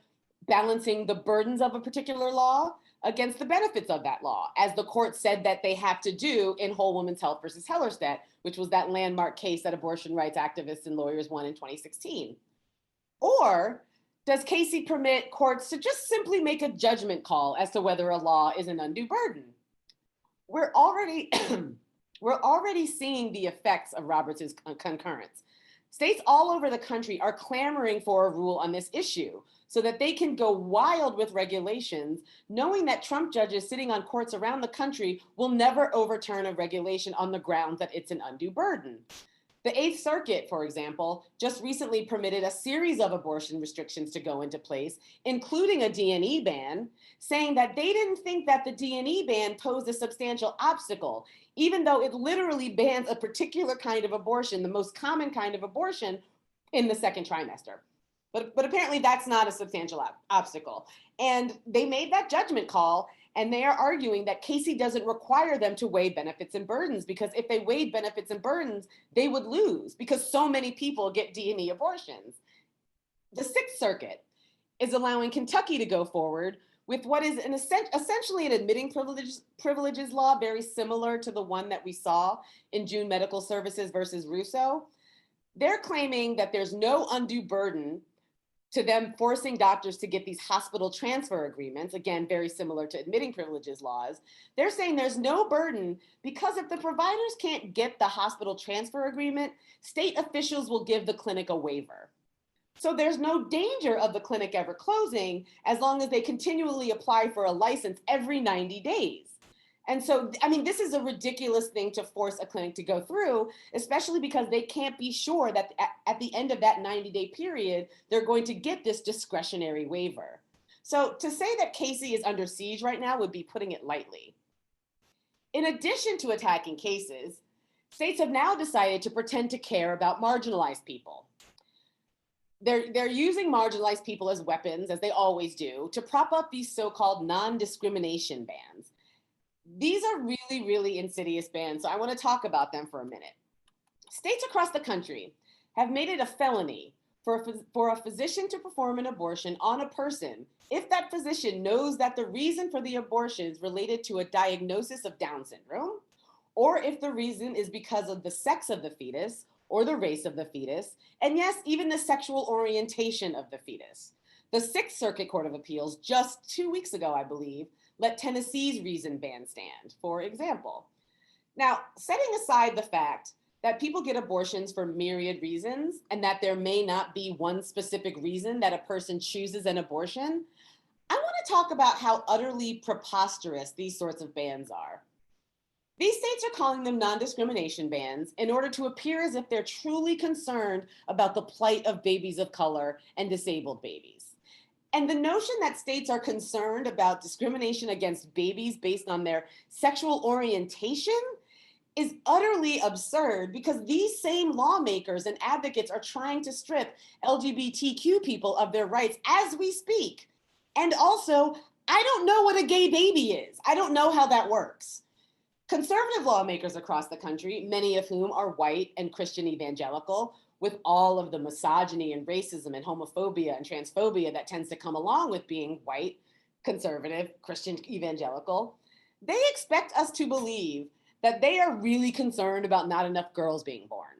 balancing the burdens of a particular law against the benefits of that law, as the court said that they have to do in Whole Woman's Health versus Hellerstedt, which was that landmark case that abortion rights activists and lawyers won in 2016? Or Does Casey permit courts to just simply make a judgment call as to whether a law is an undue burden? We're already seeing the effects of Roberts' concurrence. States all over the country are clamoring for a rule on this issue so that they can go wild with regulations, knowing that Trump judges sitting on courts around the country will never overturn a regulation on the grounds that it's an undue burden. The Eighth Circuit, for example, just recently permitted a series of abortion restrictions to go into place, including a D&E ban, saying that they didn't think that the D&E ban posed a substantial obstacle, even though it literally bans a particular kind of abortion, the most common kind of abortion, in the second trimester. But apparently that's not a substantial obstacle. And they made that judgment call, and they are arguing that Casey doesn't require them to weigh benefits and burdens, because if they weighed benefits and burdens, they would lose because so many people get D&E abortions. The Sixth Circuit is allowing Kentucky to go forward with what is essentially an admitting privileges law, very similar to the one that we saw in June Medical Services versus Russo. They're claiming that there's no undue burden to them forcing doctors to get these hospital transfer agreements, again, very similar to admitting privileges laws. They're saying there's no burden because if the providers can't get the hospital transfer agreement, state officials will give the clinic a waiver. So there's no danger of the clinic ever closing as long as they continually apply for a license every 90 days. And so, I mean, this is a ridiculous thing to force a clinic to go through, especially because they can't be sure that at the end of that 90-day period, they're going to get this discretionary waiver. So to say that Casey is under siege right now would be putting it lightly. In addition to attacking cases, states have now decided to pretend to care about marginalized people. They're using marginalized people as weapons, as they always do, to prop up these so-called non-discrimination bans. These are really, really insidious bans, so I want to talk about them for a minute. States across the country have made it a felony for a physician to perform an abortion on a person if that physician knows that the reason for the abortion is related to a diagnosis of Down syndrome, or if the reason is because of the sex of the fetus or the race of the fetus, and yes, even the sexual orientation of the fetus. The Sixth Circuit Court of Appeals just 2 weeks ago, I believe, let Tennessee's reason ban stand, for example. Now, setting aside the fact that people get abortions for myriad reasons and that there may not be one specific reason that a person chooses an abortion, I want to talk about how utterly preposterous these sorts of bans are. These states are calling them non-discrimination bans in order to appear as if they're truly concerned about the plight of babies of color and disabled babies. And the notion that states are concerned about discrimination against babies based on their sexual orientation is utterly absurd because these same lawmakers and advocates are trying to strip LGBTQ people of their rights as we speak. And also, I don't know what a gay baby is. I don't know how that works. Conservative lawmakers across the country, many of whom are white and Christian evangelical, with all of the misogyny and racism and homophobia and transphobia that tends to come along with being white, conservative, Christian evangelical, they expect us to believe that they are really concerned about not enough girls being born,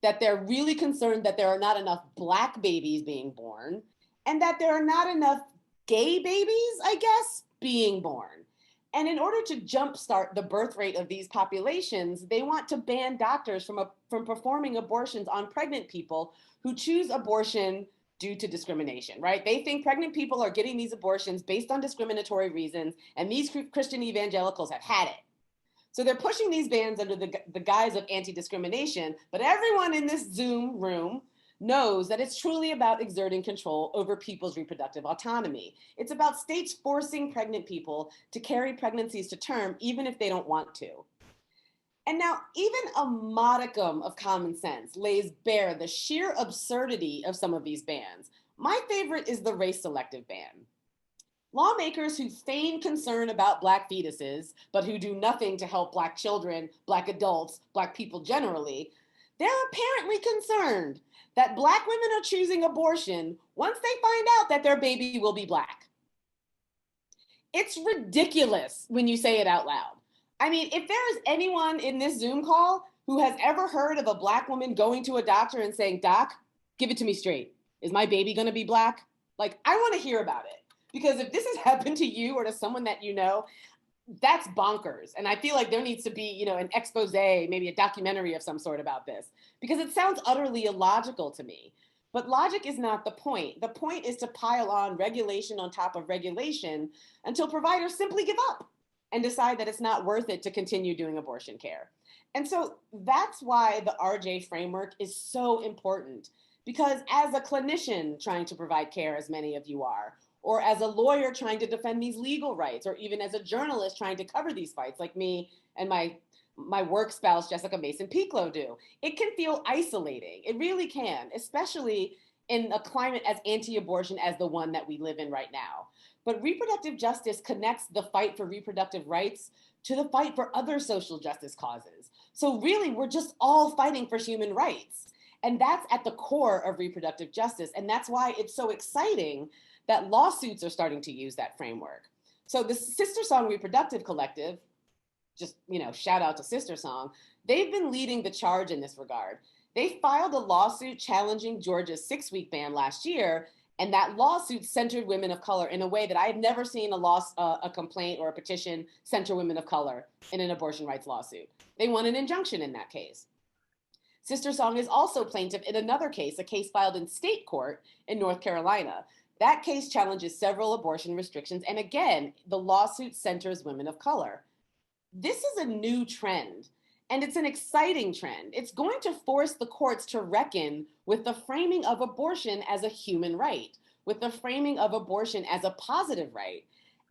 that they're really concerned that there are not enough Black babies being born, and that there are not enough gay babies, I guess, being born. And in order to jumpstart the birth rate of these populations, they want to ban doctors from performing abortions on pregnant people who choose abortion due to discrimination, right? They think pregnant people are getting these abortions based on discriminatory reasons, and these Christian evangelicals have had it. So they're pushing these bans under the guise of anti-discrimination, but everyone in this Zoom room knows that it's truly about exerting control over people's reproductive autonomy. It's about states forcing pregnant people to carry pregnancies to term, even if they don't want to. And now, even a modicum of common sense lays bare the sheer absurdity of some of these bans. My favorite is the race-selective ban. Lawmakers who feign concern about Black fetuses, but who do nothing to help Black children, Black adults, Black people generally, they're apparently concerned that Black women are choosing abortion once they find out that their baby will be Black. It's ridiculous when you say it out loud. I mean, if there is anyone in this Zoom call who has ever heard of a Black woman going to a doctor and saying, "Doc, give it to me straight. Is my baby gonna be Black?" Like, I want to hear about it, because if this has happened to you or to someone that you know, that's bonkers. And I feel like there needs to be, you know, an expose, maybe a documentary of some sort about this, because it sounds utterly illogical to me. But logic is not the point. The point is to pile on regulation on top of regulation until providers simply give up and decide that it's not worth it to continue doing abortion care. And so that's why the RJ framework is so important, because as a clinician trying to provide care, as many of you are, or as a lawyer trying to defend these legal rights, or even as a journalist trying to cover these fights, like me and my work spouse, Jessica Mason-Piclo, do, it can feel isolating. It really can, especially in a climate as anti-abortion as the one that we live in right now. But reproductive justice connects the fight for reproductive rights to the fight for other social justice causes. So really, we're just all fighting for human rights. And that's at the core of reproductive justice. And that's why it's so exciting that lawsuits are starting to use that framework. So the Sister Song Reproductive Collective, just, you know, shout out to Sister Song, they've been leading the charge in this regard. They filed a lawsuit challenging Georgia's 6-week ban last year, and that lawsuit centered women of color in a way that I have never seen a complaint or a petition center women of color in an abortion rights lawsuit. They won an injunction in that case. Sister Song is also plaintiff in another case, a case filed in state court in North Carolina. That case challenges several abortion restrictions, and again, the lawsuit centers women of color. This is a new trend, and it's an exciting trend. It's going to force the courts to reckon with the framing of abortion as a human right, with the framing of abortion as a positive right.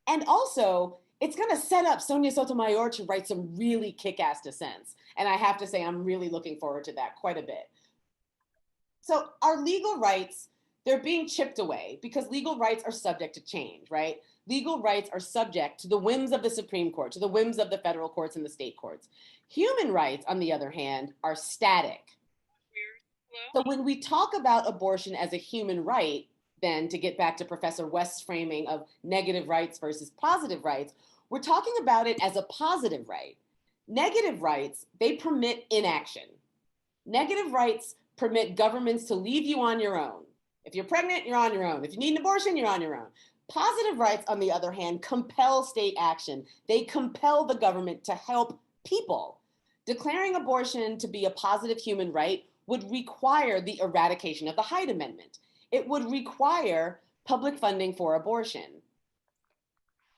And also, it's going to set up Sonia Sotomayor to write some really kick-ass dissents. And I have to say, I'm really looking forward to that quite a bit. So our legal rights, they're being chipped away because legal rights are subject to change, right? Legal rights are subject to the whims of the Supreme Court, to the whims of the federal courts and the state courts. Human rights, on the other hand, are static. So when we talk about abortion as a human right, then to get back to Professor West's framing of negative rights versus positive rights, we're talking about it as a positive right. Negative rights, they permit inaction. Negative rights permit governments to leave you on your own. If you're pregnant, you're on your own. If you need an abortion, you're on your own. Positive rights, on the other hand, compel state action. They compel the government to help people. Declaring abortion to be a positive human right would require the eradication of the Hyde Amendment. It would require public funding for abortion.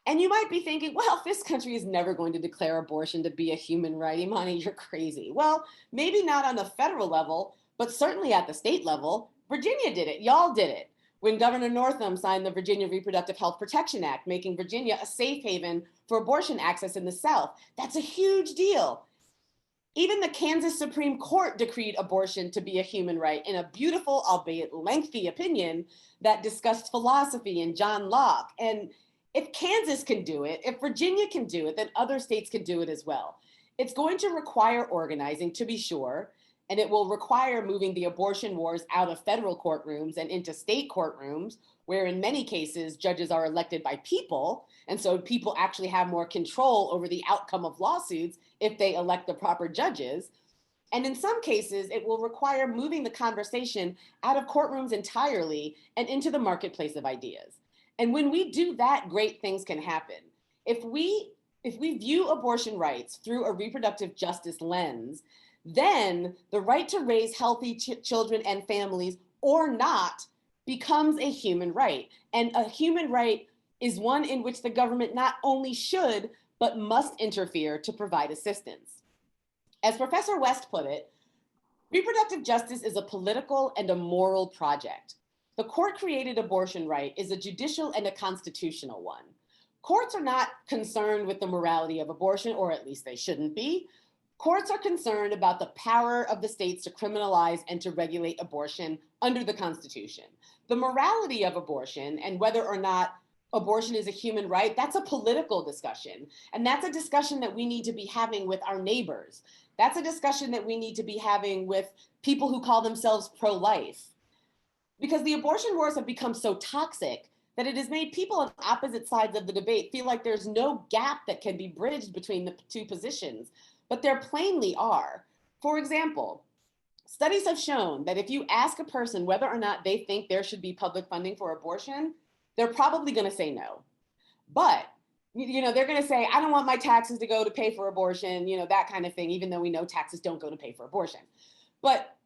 And you might be thinking, well, this country is never going to declare abortion to be a human right. Imani, you're crazy. Well, maybe not on the federal level, but certainly at the state level. Virginia did it. Y'all did it. When Governor Northam signed the Virginia Reproductive Health Protection Act, making Virginia a safe haven for abortion access in the South. That's a huge deal. Even the Kansas Supreme Court decreed abortion to be a human right in a beautiful, albeit lengthy opinion that discussed philosophy and John Locke. And if Kansas can do it, if Virginia can do it, then other states can do it as well. It's going to require organizing, to be sure, and it will require moving the abortion wars out of federal courtrooms and into state courtrooms, where in many cases, judges are elected by people, and so people actually have more control over the outcome of lawsuits if they elect the proper judges. And in some cases, it will require moving the conversation out of courtrooms entirely and into the marketplace of ideas. And when we do that, great things can happen. If we view abortion rights through a reproductive justice lens, then the right to raise healthy children and families or not becomes a human right. And a human right is one in which the government not only should, but must interfere to provide assistance. As Professor West put it, reproductive justice is a political and a moral project. The court-created abortion right is a judicial and a constitutional one. Courts are not concerned with the morality of abortion, or at least they shouldn't be. Courts are concerned about the power of the states to criminalize and to regulate abortion under the Constitution. The morality of abortion and whether or not abortion is a human right, that's a political discussion. And that's a discussion that we need to be having with our neighbors. That's a discussion that we need to be having with people who call themselves pro-life. Because the abortion wars have become so toxic that it has made people on opposite sides of the debate feel like there's no gap that can be bridged between the two positions. But there plainly are. For example, Studies have shown that if you ask a person whether or not they think there should be public funding for abortion, they're probably going to say no. But they're going to say, I don't want my taxes to go to pay for abortion, that kind of thing, even though we know taxes don't go to pay for abortion. But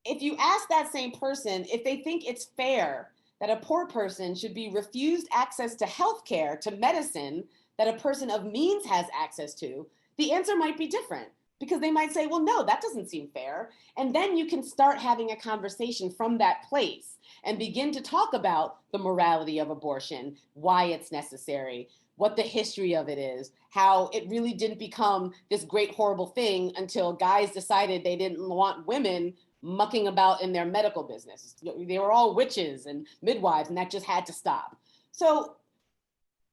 if you ask that same person if they think it's fair that a poor person should be refused access to health care, to medicine that a person of means has access to, the answer might be different, because they might say, well, no, that doesn't seem fair. And then you can start having a conversation from that place and begin to talk about the morality of abortion, why it's necessary, what the history of it is, how it really didn't become this great, horrible thing until guys decided they didn't want women mucking about in their medical business. They were all witches and midwives, and that just had to stop. So,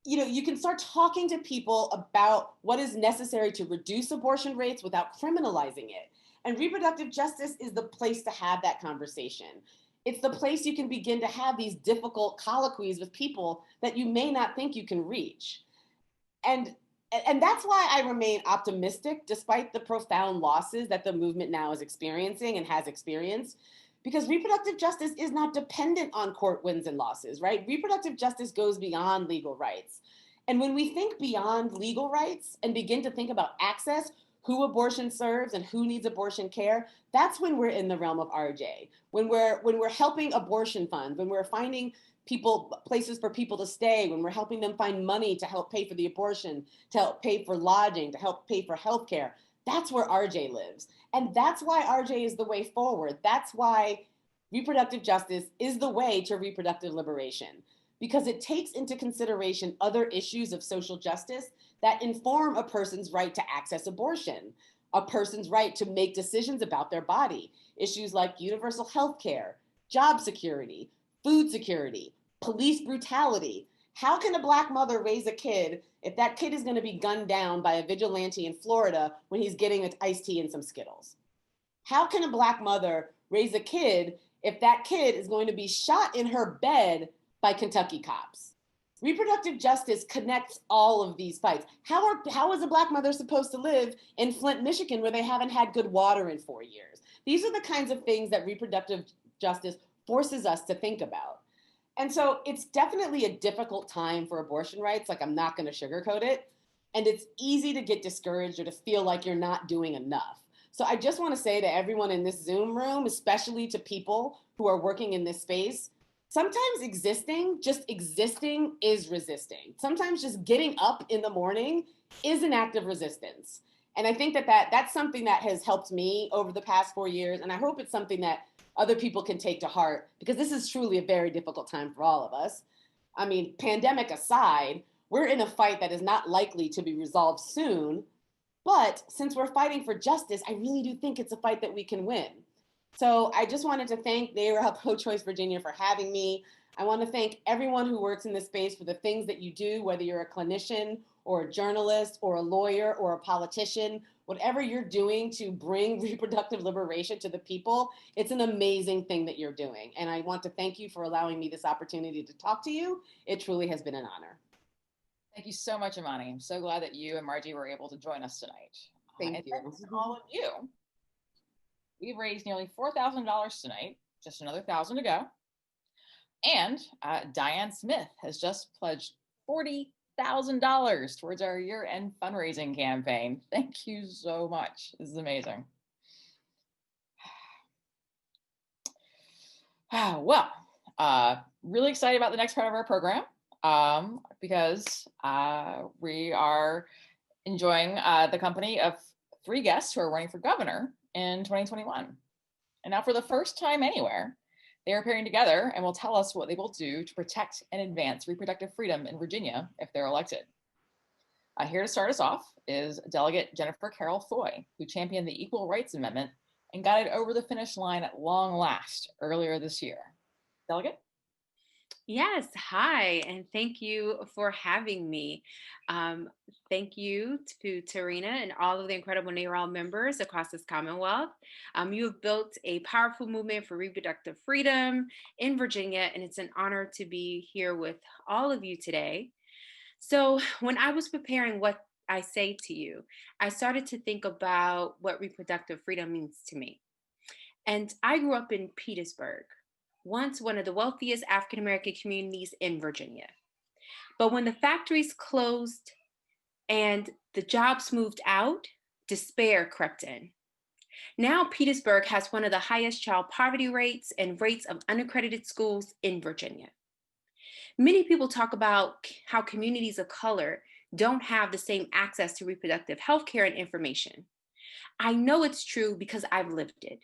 you can start talking to people about what is necessary to reduce abortion rates without criminalizing it. And reproductive justice is the place to have that conversation. It's the place you can begin to have these difficult colloquies with people that you may not think you can reach. And that's why I remain optimistic despite the profound losses that the movement now is experiencing and has experienced, because reproductive justice is not dependent on court wins and losses, right? Reproductive justice goes beyond legal rights. And when we think beyond legal rights and begin to think about access, who abortion serves and who needs abortion care, that's when we're in the realm of RJ. When we're helping abortion funds, when we're finding places for people to stay, when we're helping them find money to help pay for the abortion, to help pay for lodging, to help pay for healthcare, that's where RJ lives. And that's why RJ is the way forward. That's why reproductive justice is the way to reproductive liberation, because it takes into consideration other issues of social justice that inform a person's right to access abortion, a person's right to make decisions about their body, issues like universal health care, job security, food security, police brutality. How can a Black mother raise a kid if that kid is going to be gunned down by a vigilante in Florida when he's getting an iced tea and some Skittles? How can a Black mother raise a kid if that kid is going to be shot in her bed by Kentucky cops? Reproductive justice connects all of these fights. How is a Black mother supposed to live in Flint, Michigan, where they haven't had good water in 4 years? These are the kinds of things that reproductive justice forces us to think about. And so it's definitely a difficult time for abortion rights. Like, I'm not going to sugarcoat it. And it's easy to get discouraged or to feel like you're not doing enough. So I just want to say to everyone in this Zoom room, especially to people who are working in this space, sometimes just existing is resisting. Sometimes just getting up in the morning is an act of resistance. And I think that's something that has helped me over the past 4 years. And I hope it's something that other people can take to heart, because this is truly a very difficult time for all of us. I mean, pandemic aside, we're in a fight that is not likely to be resolved soon. But since we're fighting for justice, I really do think it's a fight that we can win. So I just wanted to thank NARAL Pro-Choice Virginia for having me. I want to thank everyone who works in this space for the things that you do, whether you're a clinician or a journalist or a lawyer or a politician. Whatever you're doing to bring reproductive liberation to the people, it's an amazing thing that you're doing. And I want to thank you for allowing me this opportunity to talk to you. It truly has been an honor. Thank you so much, Imani. I'm so glad that you and Margie were able to join us tonight. Thank you. Thanks to all of you. We've raised nearly $4,000 tonight, just another 1,000 to go. And Diane Smith has just pledged $40,000 towards our year-end fundraising campaign. Thank you so much. This is amazing. Well, really excited about the next part of our program, because we are enjoying the company of 3 guests who are running for governor in 2021. And now, for the first time anywhere, they are pairing together and will tell us what they will do to protect and advance reproductive freedom in Virginia if they're elected. Here to start us off is Delegate Jennifer Carroll Foy, who championed the Equal Rights Amendment and got it over the finish line at long last earlier this year. Delegate? Yes, hi, and thank you for having me. Thank you to Tarina and all of the incredible NARAL members across this Commonwealth. You have built a powerful movement for reproductive freedom in Virginia, and it's an honor to be here with all of you today. So when I was preparing what I say to you, I started to think about what reproductive freedom means to me. And I grew up in Petersburg, once one of the wealthiest African-American communities in Virginia. But when the factories closed and the jobs moved out, despair crept in. Now Petersburg has one of the highest child poverty rates and rates of unaccredited schools in Virginia. Many people talk about how communities of color don't have the same access to reproductive health care and information. I know it's true because I've lived it.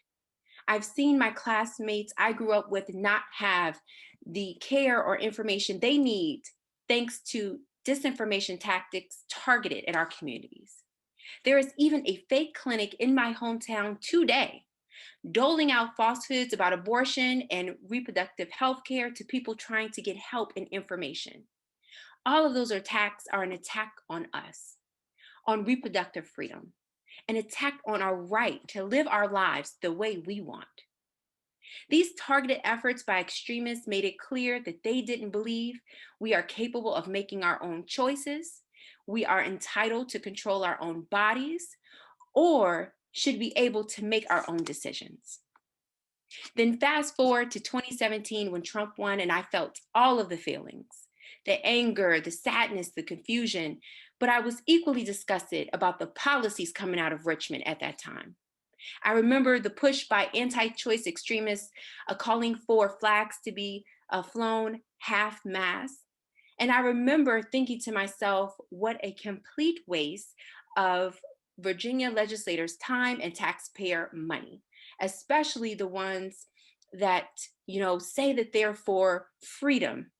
I've seen my classmates I grew up with not have the care or information they need thanks to disinformation tactics targeted at our communities. There is even a fake clinic in my hometown today, doling out falsehoods about abortion and reproductive health care to people trying to get help and information. All of those attacks are an attack on us, on reproductive freedom, an attack on our right to live our lives the way we want. These targeted efforts by extremists made it clear that they didn't believe we are capable of making our own choices, we are entitled to control our own bodies, or should be able to make our own decisions. Then fast forward to 2017 when Trump won, and I felt all of the feelings, the anger, the sadness, the confusion, but I was equally disgusted about the policies coming out of Richmond at that time. I remember the push by anti-choice extremists calling for flags to be flown half-mast. And I remember thinking to myself, what a complete waste of Virginia legislators' time and taxpayer money, especially the ones that, say that they're for freedom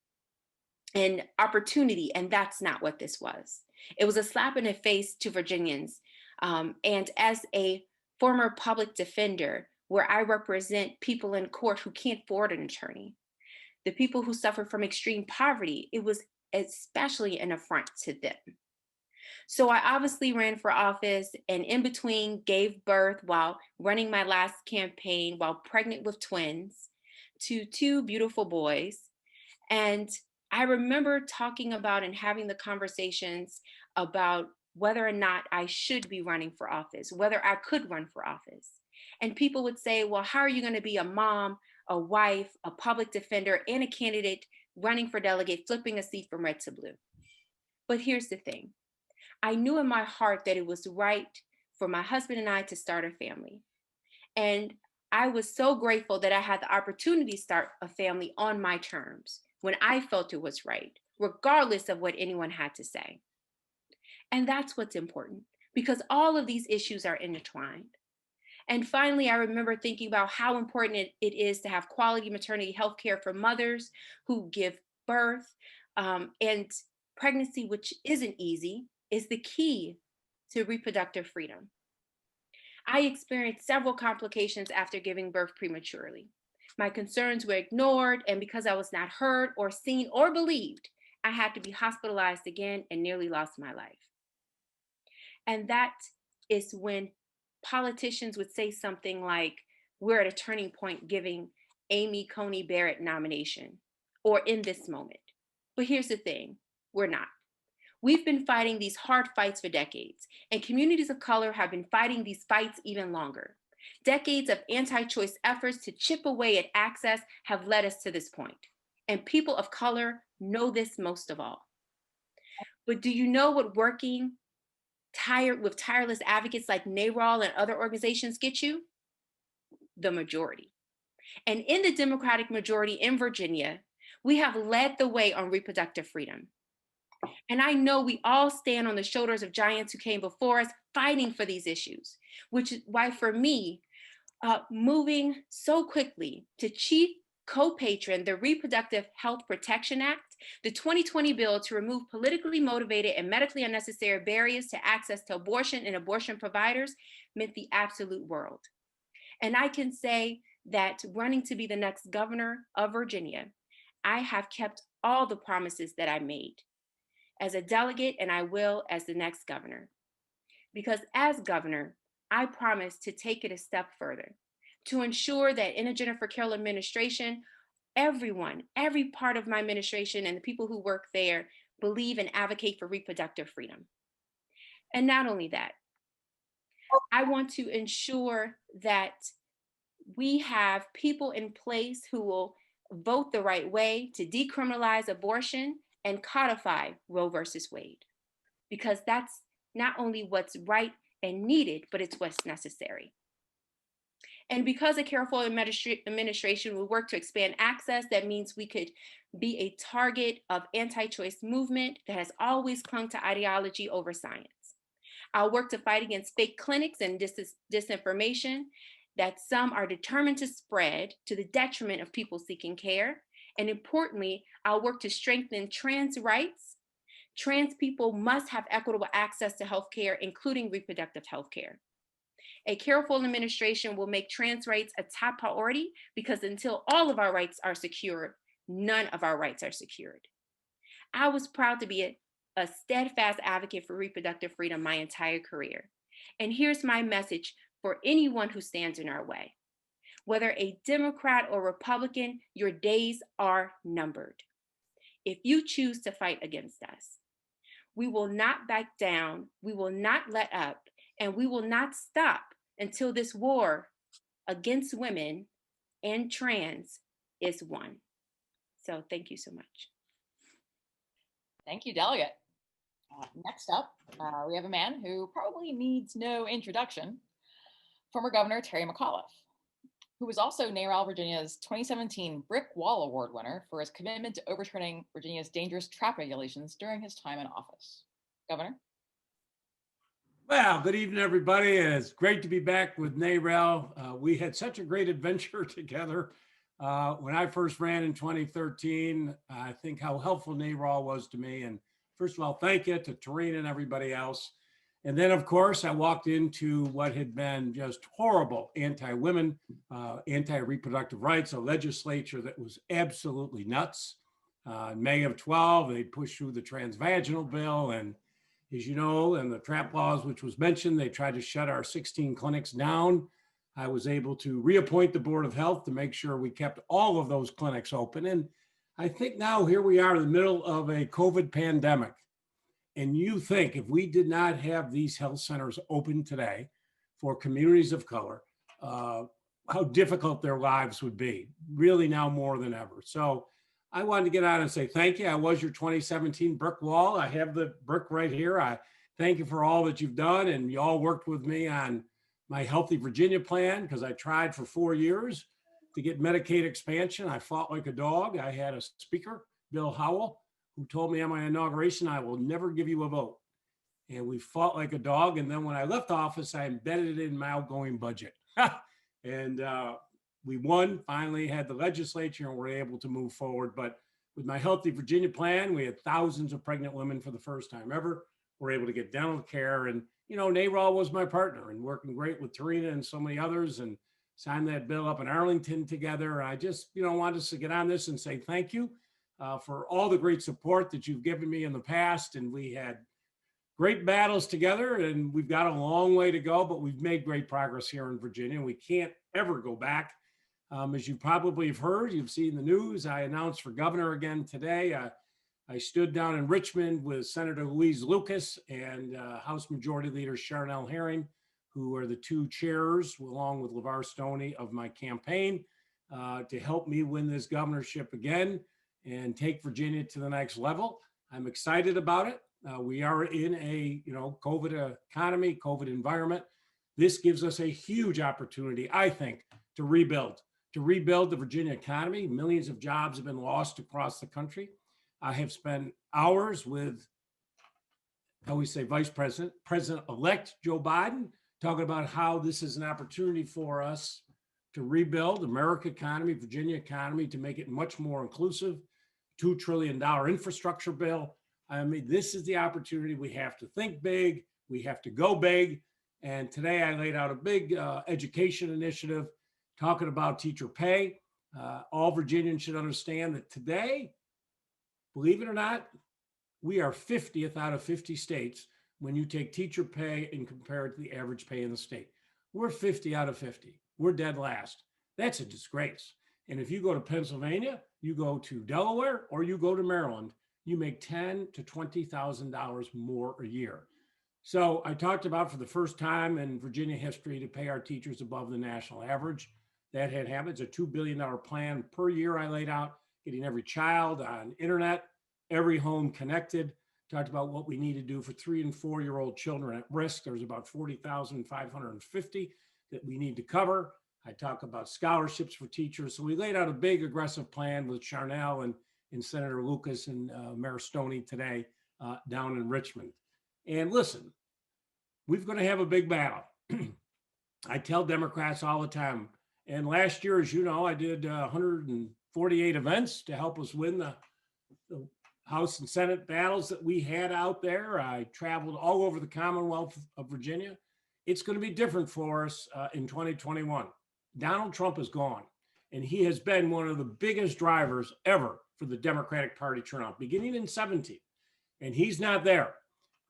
and opportunity, and that's not what this was. It was a slap in the face to Virginians. And as a former public defender, where I represent people in court who can't afford an attorney, the people who suffer from extreme poverty, it was especially an affront to them. So I obviously ran for office, and in between gave birth while running my last campaign while pregnant with twins to 2 beautiful boys. And I remember talking about and having the conversations about whether or not I should be running for office, whether I could run for office. And people would say, well, how are you going to be a mom, a wife, a public defender, and a candidate running for delegate, flipping a seat from red to blue? But here's the thing. I knew in my heart that it was right for my husband and I to start a family. And I was so grateful that I had the opportunity to start a family on my terms when I felt it was right, regardless of what anyone had to say. And that's what's important, because all of these issues are intertwined. And finally, I remember thinking about how important it is to have quality maternity health care for mothers who give birth, and pregnancy, which isn't easy, is the key to reproductive freedom. I experienced several complications after giving birth prematurely. My concerns were ignored, and because I was not heard or seen or believed, I had to be hospitalized again and nearly lost my life. And that is when politicians would say something like, we're at a turning point giving Amy Coney Barrett nomination, or in this moment. But here's the thing, we're not. We've been fighting these hard fights for decades, and communities of color have been fighting these fights even longer. Decades of anti-choice efforts to chip away at access have led us to this point, and people of color know this most of all. But do you know what working with tireless advocates like NARAL and other organizations get you? The majority. And in the Democratic majority in Virginia, we have led the way on reproductive freedom. And I know we all stand on the shoulders of giants who came before us fighting for these issues, which is why for me, moving so quickly to chief co-patron the Reproductive Health Protection Act, the 2020 bill to remove politically motivated and medically unnecessary barriers to access to abortion and abortion providers, meant the absolute world. And I can say that running to be the next governor of Virginia, I have kept all the promises that I made as a delegate, and I will as the next governor. Because as governor, I promise to take it a step further, to ensure that in a Jennifer Carroll administration, everyone, every part of my administration and the people who work there believe and advocate for reproductive freedom. And not only that, I want to ensure that we have people in place who will vote the right way to decriminalize abortion and codify Roe versus Wade, because that's not only what's right and needed, but it's what's necessary. And because a careful administration will work to expand access, that means we could be a target of anti-choice movement that has always clung to ideology over science. I'll work to fight against fake clinics and disinformation that some are determined to spread to the detriment of people seeking care. And importantly, I'll work to strengthen trans rights. Trans people must have equitable access to healthcare, including reproductive healthcare. A careful administration will make trans rights a top priority, because until all of our rights are secured, none of our rights are secured. I was proud to be a steadfast advocate for reproductive freedom my entire career. And here's my message for anyone who stands in our way. Whether a Democrat or Republican, your days are numbered. If you choose to fight against us, we will not back down, we will not let up, and we will not stop until this war against women and trans is won. So thank you so much. Thank you, Delegate. Next up, we have a man who probably needs no introduction, former Governor Terry McAuliffe, who was also NARAL Virginia's 2017 Brick Wall Award winner for his commitment to overturning Virginia's dangerous trap regulations during his time in office. Governor? Well, good evening, everybody. It's great to be back with NARAL. We had such a great adventure together. When I first ran in 2013, I think how helpful NARAL was to me. And first of all, thank you to Tarina and everybody else. And then, of course, I walked into what had been just horrible anti-women, anti-reproductive rights, a legislature that was absolutely nuts. In May of 12, they pushed through the transvaginal bill. And as you know, and the trap laws, which was mentioned, they tried to shut our 16 clinics down. I was able to reappoint the Board of Health to make sure we kept all of those clinics open. And I think now here we are in the middle of a COVID pandemic. And you think if we did not have these health centers open today for communities of color, how difficult their lives would be, really now more than ever. So I wanted to get out and say thank you. I was your 2017 brick wall. I have the brick right here. I thank you for all that you've done. And you all worked with me on my Healthy Virginia plan, because I tried for 4 years to get Medicaid expansion. I fought like a dog. I had a speaker, Bill Howell, who told me on my inauguration, I will never give you a vote. And we fought like a dog. And then when I left office, I embedded it in my outgoing budget. And we won, finally had the legislature, and were able to move forward. But with my Healthy Virginia plan, we had thousands of pregnant women for the first time ever. We're able to get dental care. And, you know, NARAL was my partner, and working great with Tarina and so many others, and signed that bill up in Arlington together. I just, you know, wanted us to get on this and say thank you for all the great support that you've given me in the past. And we had great battles together, and we've got a long way to go, but we've made great progress here in Virginia, and we can't ever go back. As you probably have heard, you've seen the news, I announced for governor again today. I stood down in Richmond with Senator Louise Lucas and House Majority Leader Charnel Herring, who are the two chairs, along with LeVar Stoney, of my campaign to help me win this governorship again and take Virginia to the next level. I'm excited about it. We are in a COVID economy, COVID environment. This gives us a huge opportunity, I think, to rebuild the Virginia economy. Millions of jobs have been lost across the country. I have spent hours with, how we say, President-elect Joe Biden, talking about how this is an opportunity for us to rebuild America economy, Virginia economy, to make it much more inclusive. $2 trillion infrastructure bill. I mean, this is the opportunity. We have to think big. We have to go big. And today I laid out a big education initiative talking about teacher pay. All Virginians should understand that today, believe it or not, we are 50th out of 50 states when you take teacher pay and compare it to the average pay in the state. We're 50 out of 50. We're dead last. That's a disgrace. And if you go to Pennsylvania, you go to Delaware, or you go to Maryland, you make $10,000 to $20,000 more a year. So I talked about, for the first time in Virginia history, to pay our teachers above the national average. that had happened. It's a $2 billion plan per year I laid out, getting every child on internet, every home connected. Talked about what we need to do for 3 and 4-year-old children at risk. There's about 40,550 that we need to cover. I talk about scholarships for teachers. So we laid out a big aggressive plan with Charnel and Senator Lucas and Mayor Stoney today down in Richmond. And listen, we're going to have a big battle. I tell Democrats all the time. And last year, as you know, I did 148 events to help us win the House and Senate battles that we had out there. I traveled all over the Commonwealth of Virginia. It's going to be different for us in 2021. Donald Trump is gone, and he has been one of the biggest drivers ever for the Democratic Party turnout, beginning in 17. And he's not there.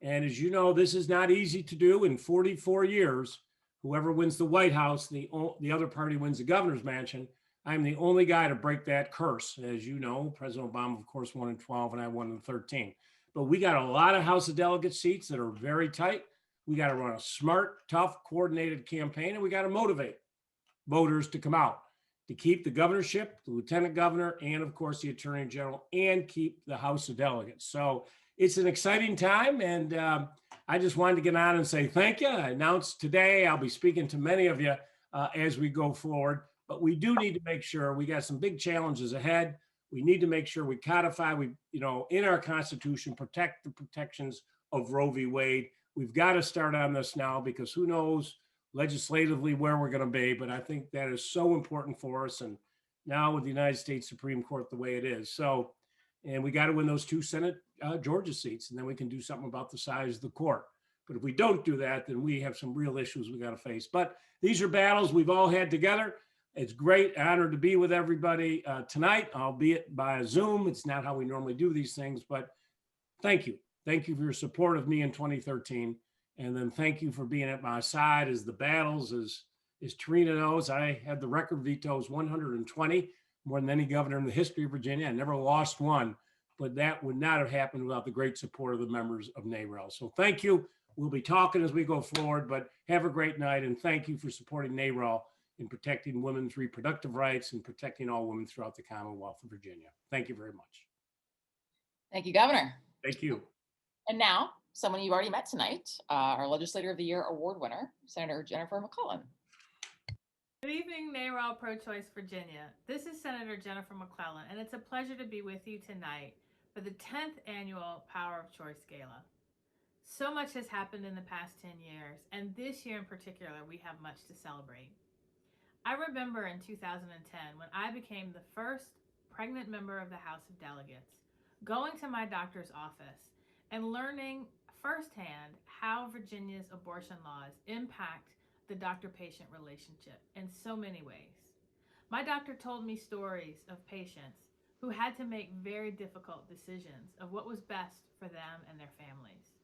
And as you know, this is not easy to do. In 44 years, whoever wins the White House, the other party wins the governor's mansion. I'm the only guy to break that curse. As you know, President Obama, of course, won in 12 and I won in 13. But we got a lot of House of Delegate seats that are very tight. We got to run a smart, tough, coordinated campaign, and we got to motivate voters to come out to keep the governorship, the lieutenant governor, and of course the attorney general, and keep the House of Delegates. So it's an exciting time, and I just wanted to get on and say thank you. I announced today I'll be speaking to many of you as we go forward, but we do need to make sure we got some big challenges ahead. We need to make sure we codify, in our Constitution, protect the protections of Roe v. Wade. We've got to start on this now because who knows legislatively where we're going to be, but I think that is so important for us. And now with the United States Supreme Court the way it is. So, and we got to win those 2 Senate Georgia seats, and then we can do something about the size of the court. But if we don't do that, then we have some real issues we got to face. But these are battles we've all had together. It's great honor to be with everybody tonight, albeit by Zoom. It's not how we normally do these things, but thank you. Thank you for your support of me in 2013. And then thank you for being at my side as the battles, as Tarina knows, I had the record vetoes 120, more than any governor in the history of Virginia. I never lost one, but that would not have happened without the great support of the members of NARAL. So thank you. We'll be talking as we go forward, but have a great night. And thank you for supporting NARAL in protecting women's reproductive rights and protecting all women throughout the Commonwealth of Virginia. Thank you very much. Thank you, Governor. Thank you. And now, someone you've already met tonight, our Legislator of the Year award winner, Senator Jennifer McClellan. Good evening, NARAL Pro-Choice Virginia. This is Senator Jennifer McClellan, and it's a pleasure to be with you tonight for the 10th annual Power of Choice Gala. So much has happened in the past 10 years, and this year in particular, we have much to celebrate. I remember in 2010, when I became the first pregnant member of the House of Delegates, going to my doctor's office and learning firsthand how Virginia's abortion laws impact the doctor-patient relationship in so many ways. My doctor told me stories of patients who had to make very difficult decisions of what was best for them and their families.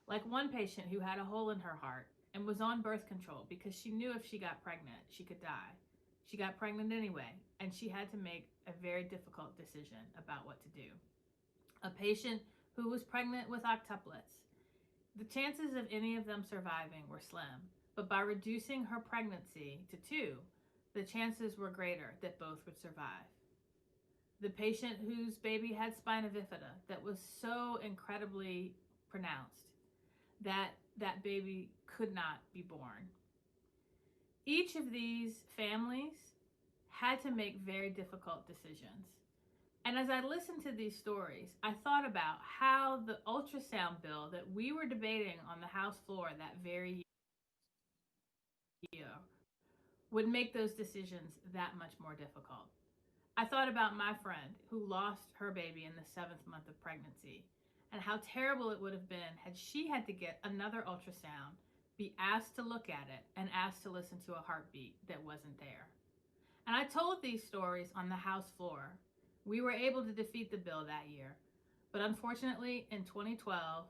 Like one patient who had a hole in her heart and was on birth control because she knew if she got pregnant, she could die. She got pregnant anyway, and she had to make a very difficult decision about what to do. A patient who was pregnant with octuplets. The chances of any of them surviving were slim, but by reducing her pregnancy to 2, the chances were greater that both would survive. The patient whose baby had spina bifida that was so incredibly pronounced that that baby could not be born. Each of these families had to make very difficult decisions. And as I listened to these stories, I thought about how the ultrasound bill that we were debating on the House floor that very year would make those decisions that much more difficult. I thought about my friend who lost her baby in the 7th month of pregnancy and how terrible it would have been had she had to get another ultrasound, be asked to look at it, and asked to listen to a heartbeat that wasn't there. And I told these stories on the House floor. We were able to defeat the bill that year, but unfortunately in 2012,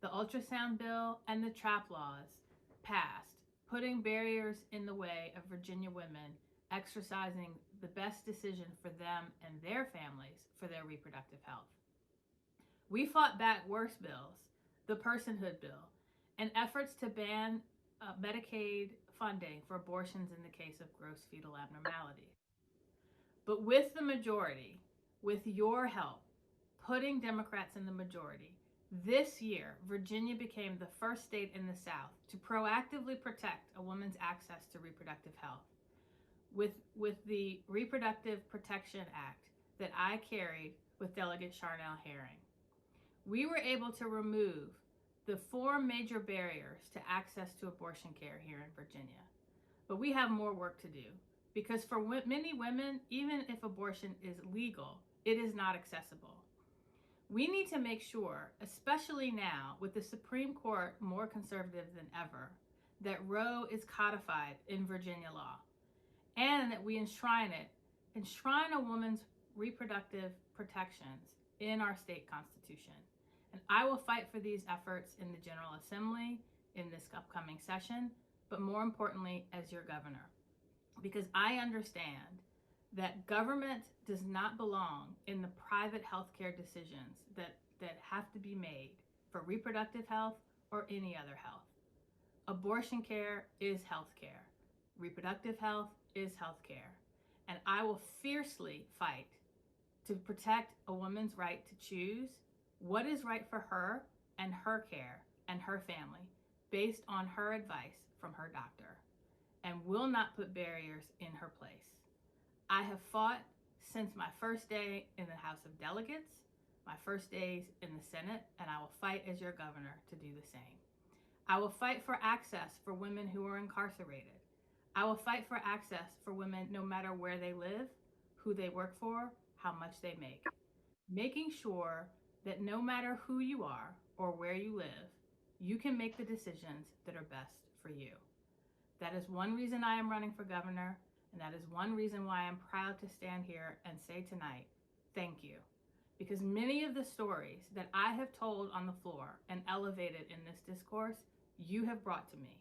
the ultrasound bill and the TRAP laws passed, putting barriers in the way of Virginia women exercising the best decision for them and their families for their reproductive health. We fought back worse bills, the personhood bill, and efforts to ban Medicaid funding for abortions in the case of gross fetal abnormality. But with the majority, with your help, putting Democrats in the majority, this year, Virginia became the first state in the South to proactively protect a woman's access to reproductive health. With the Reproductive Protection Act that I carried with Delegate Charnel Herring, we were able to remove the 4 major barriers to access to abortion care here in Virginia. But we have more work to do because for many women, even if abortion is legal, it is not accessible. We need to make sure, especially now with the Supreme Court more conservative than ever, that Roe is codified in Virginia law and that we enshrine a woman's reproductive protections in our state constitution. And I will fight for these efforts in the General Assembly in this upcoming session, but more importantly, as your governor, because I understand that government does not belong in the private healthcare decisions that have to be made for reproductive health or any other health. Abortion care is healthcare. Reproductive health is healthcare. And I will fiercely fight to protect a woman's right to choose what is right for her and her care and her family based on her advice from her doctor, and will not put barriers in her place. I have fought since my first day in the House of Delegates, my first days in the Senate, and I will fight as your governor to do the same. I will fight for access for women who are incarcerated. I will fight for access for women no matter where they live, who they work for, how much they make. Making sure that no matter who you are or where you live, you can make the decisions that are best for you. That is one reason I am running for governor, and that is one reason why I'm proud to stand here and say tonight, thank you. Because many of the stories that I have told on the floor and elevated in this discourse, you have brought to me.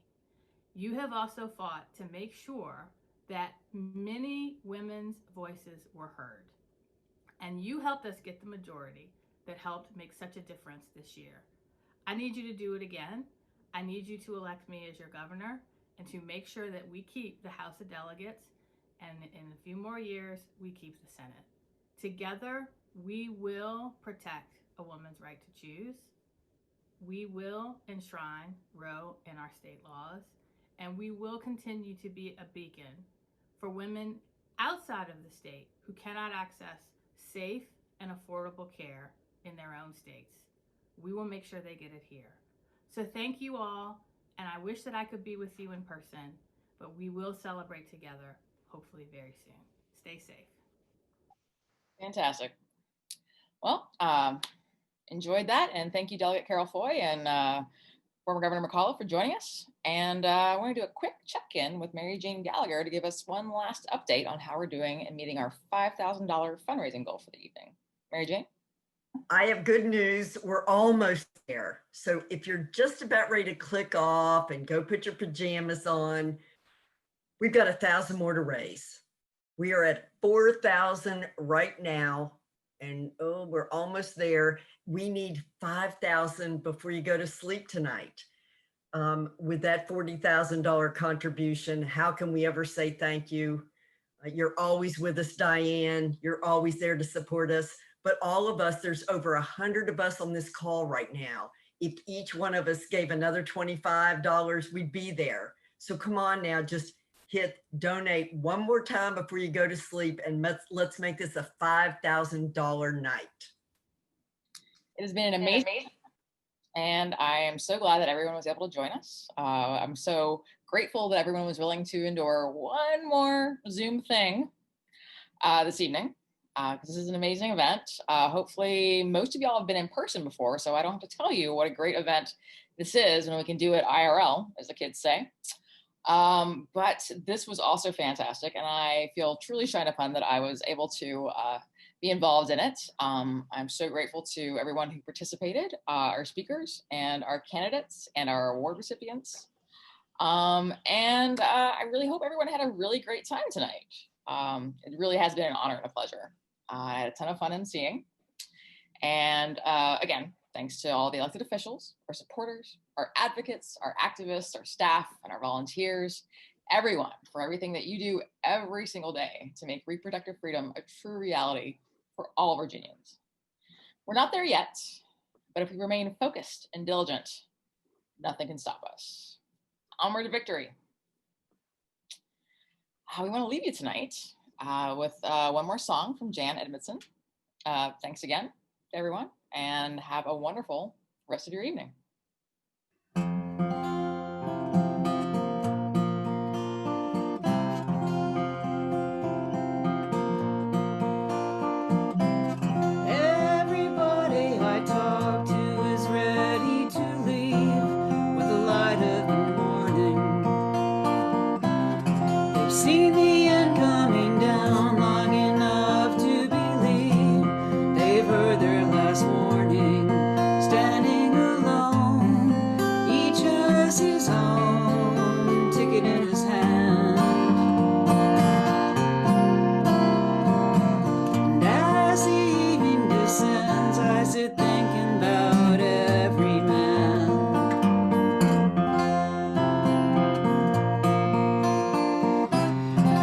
You have also fought to make sure that many women's voices were heard. And you helped us get the majority that helped make such a difference this year. I need you to do it again. I need you to elect me as your governor and to make sure that we keep the House of Delegates, and in a few more years, we keep the Senate. Together, we will protect a woman's right to choose. We will enshrine Roe in our state laws, and we will continue to be a beacon for women outside of the state who cannot access safe and affordable care in their own states. We will make sure they get it here. So thank you all, and I wish that I could be with you in person, but we will celebrate together, hopefully very soon. Stay safe. Fantastic. Well, enjoyed that, and thank you, Delegate Carol Foy and former Governor McAuliffe for joining us. And I want to do a quick check-in with Mary Jane Gallagher to give us one last update on how we're doing in meeting our $5,000 fundraising goal for the evening. Mary Jane? I have good news. We're almost there. So if you're just about ready to click off and go put your pajamas on, we've got 1,000 more to raise. We are at 4,000 right now, and we're almost there. We need 5,000 before you go to sleep tonight. With that $40,000 contribution, how can we ever say thank you? You're always with us, Diane. You're always there to support us. But all of us, there's over 100 of us on this call right now. If each one of us gave another $25, we'd be there. So come on now, just hit donate one more time before you go to sleep, and let's make this a $5,000 night. It has been an amazing, and I am so glad that everyone was able to join us. I'm so grateful that everyone was willing to endure one more Zoom thing this evening, because this is an amazing event. Hopefully most of y'all have been in person before, so I don't have to tell you what a great event this is, and we can do it IRL, as the kids say. But this was also fantastic, and I feel truly shined upon that I was able to be involved in it. I'm so grateful to everyone who participated, our speakers and our candidates and our award recipients. And I really hope everyone had a really great time tonight. It really has been an honor and a pleasure. I had a ton of fun emceeing. And again, Thanks to all the elected officials, our supporters, our advocates, our activists, our staff, and our volunteers, everyone for everything that you do every single day to make reproductive freedom a true reality for all Virginians. We're not there yet, but if we remain focused and diligent, nothing can stop us. Onward to victory. We want to leave you tonight with one more song from Jan Edmondson. Thanks again, everyone, and have a wonderful rest of your evening. Everybody I talk to is ready to leave with the light of the morning. They've seen the end coming down long enough to believe. They've heard their last warning, standing alone. Each has his own ticket in his hand. And as the evening descends, I sit thinking about every man.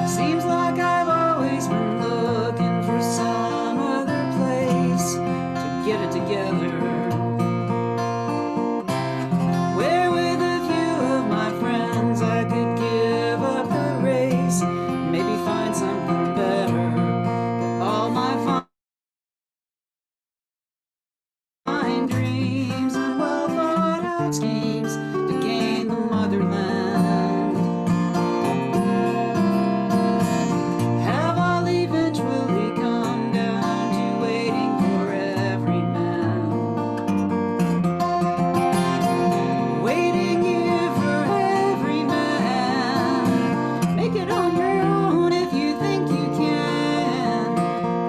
Seems like I've always been looking for some other place to get it together, where with a few of my friends I could give up the race, maybe find something better. But all my fine dreams and well thought out schemes to gain the motherland have all eventually come down to waiting for every man. Waiting here for every man. Make it on your own if you think you can.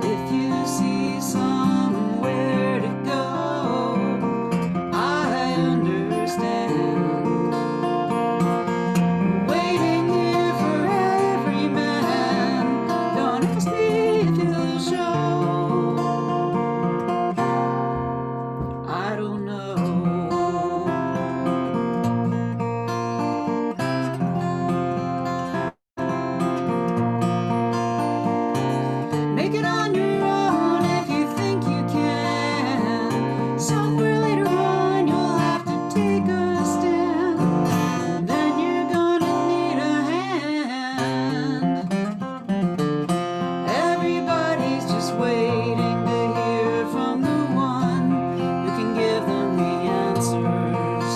If you see somewhere to go, I understand. Waiting here for every man. Don't ask me if he'll show. I don't know. Make it on your own if you think you can. Somewhere later on you'll have to take a stand. And then you're gonna need a hand. Everybody's just waiting to hear from the one who can give them the answers.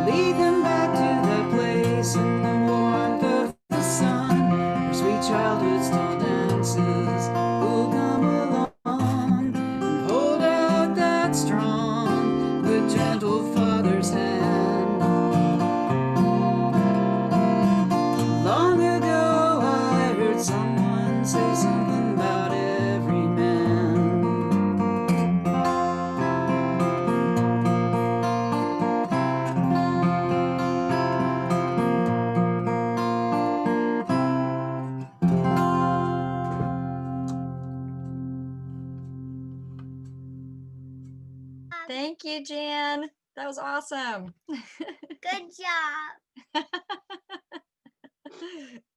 Lead them back to that place in the warmth of the sun, where sweet childhood still dances. Who'll come along and hold out that strong, good, gentle father's hand. Long ago I heard someone say something about every man. Thank you, Jan. That was awesome. Good job.